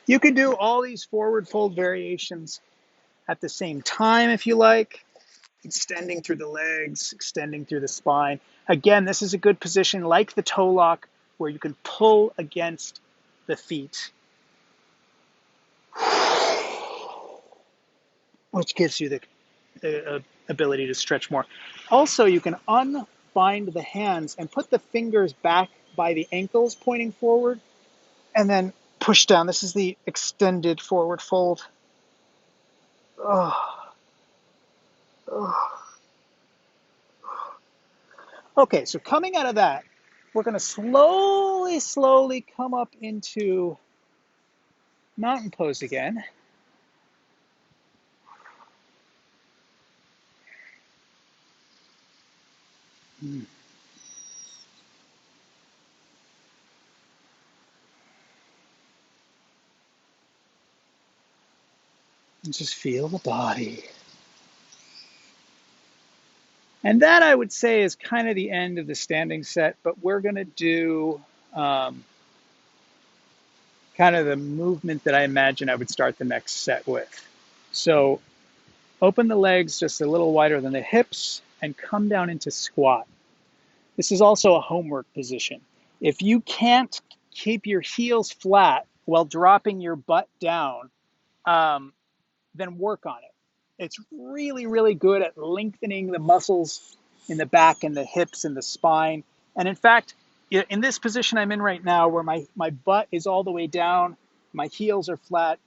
You can do all these forward fold variations at the same time if you like, extending through the legs, extending through the spine. Again, this is a good position like the toe lock where you can pull against the feet, which gives you the ability to stretch more. Also, you can unbind the hands and put the fingers back by the ankles pointing forward and then push down. This is the extended forward fold. Oh. Oh. Okay, so coming out of that, we're going to slowly come up into mountain pose again. And just feel the body. And that, I would say, is kind of the end of the standing set, but we're going to do kind of the movement that I imagine I would start the next set with. So open the legs just a little wider than the hips and come down into squat. This is also a homework position. If you can't keep your heels flat while dropping your butt down, um, then work on it. It's really, really good at lengthening the muscles in the back and the hips and the spine. And in fact, in this position I'm in right now, where my butt is all the way down, my heels are flat,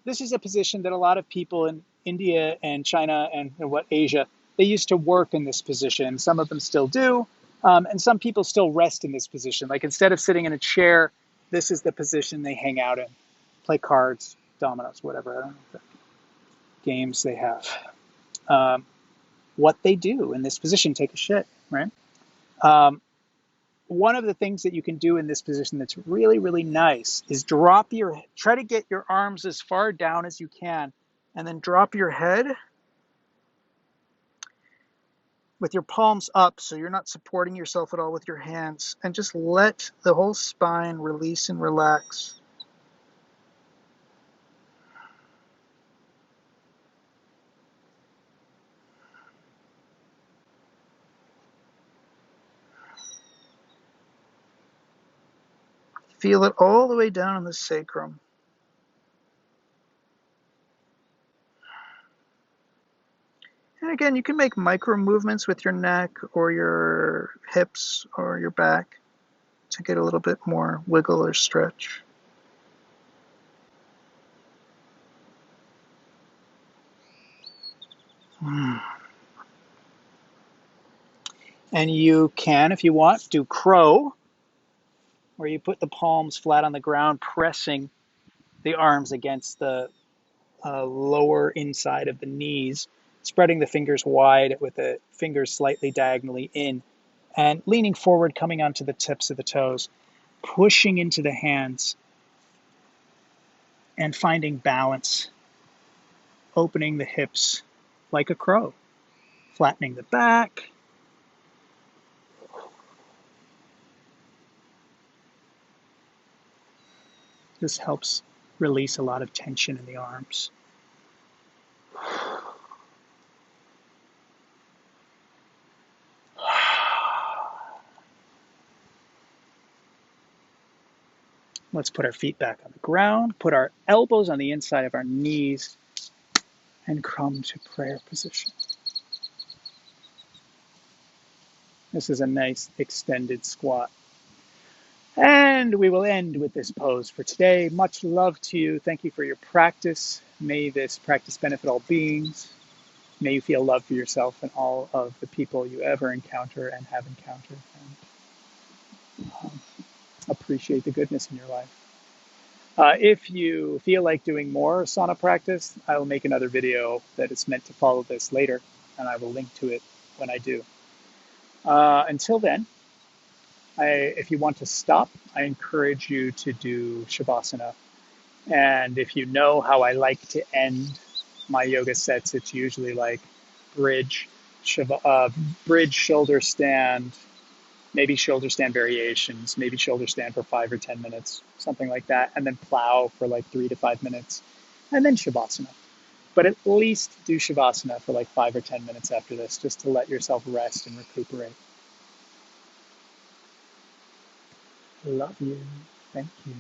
this is a position that a lot of people in India and China and Asia, they used to work in this position. Some of them still do. And some people still rest in this position. Like instead of sitting in a chair, this is the position they hang out in, play cards, dominoes, whatever. I don't know the games they have. Um, what they do in this position, take a shit, right? Um, One of the things that you can do in this position that's really, really nice is try to get your arms as far down as you can, and then drop your head with your palms up so you're not supporting yourself at all with your hands, and just let the whole spine release and relax. Feel it all the way down in the sacrum. And again, you can make micro movements with your neck or your hips or your back to get a little bit more wiggle or stretch. And you can, if you want, do crow, where you put the palms flat on the ground, pressing the arms against the lower inside of the knees, spreading the fingers wide with the fingers slightly diagonally in, and leaning forward, coming onto the tips of the toes, pushing into the hands, and finding balance, opening the hips like a crow, flattening the back. This helps release a lot of tension in the arms. Let's put our feet back on the ground, put our elbows on the inside of our knees, and come to prayer position. This is a nice extended squat. And we will end with this pose for today. Much love to you. Thank you for your practice. May this practice benefit all beings. May you feel love for yourself and all of the people you ever encounter and have encountered. And appreciate the goodness in your life. If you feel like doing more sauna practice, I will make another video that is meant to follow this later, and I will link to it when I do. Until then, if you want to stop, I encourage you to do Shavasana. And if you know how I like to end my yoga sets, it's usually like bridge, bridge, shoulder stand, maybe shoulder stand variations, maybe shoulder stand for 5 or 10 minutes, something like that, and then plow for like 3 to 5 minutes, and then Shavasana. But at least do Shavasana for like 5 or 10 minutes after this, just to let yourself rest and recuperate. Love you. Thank you.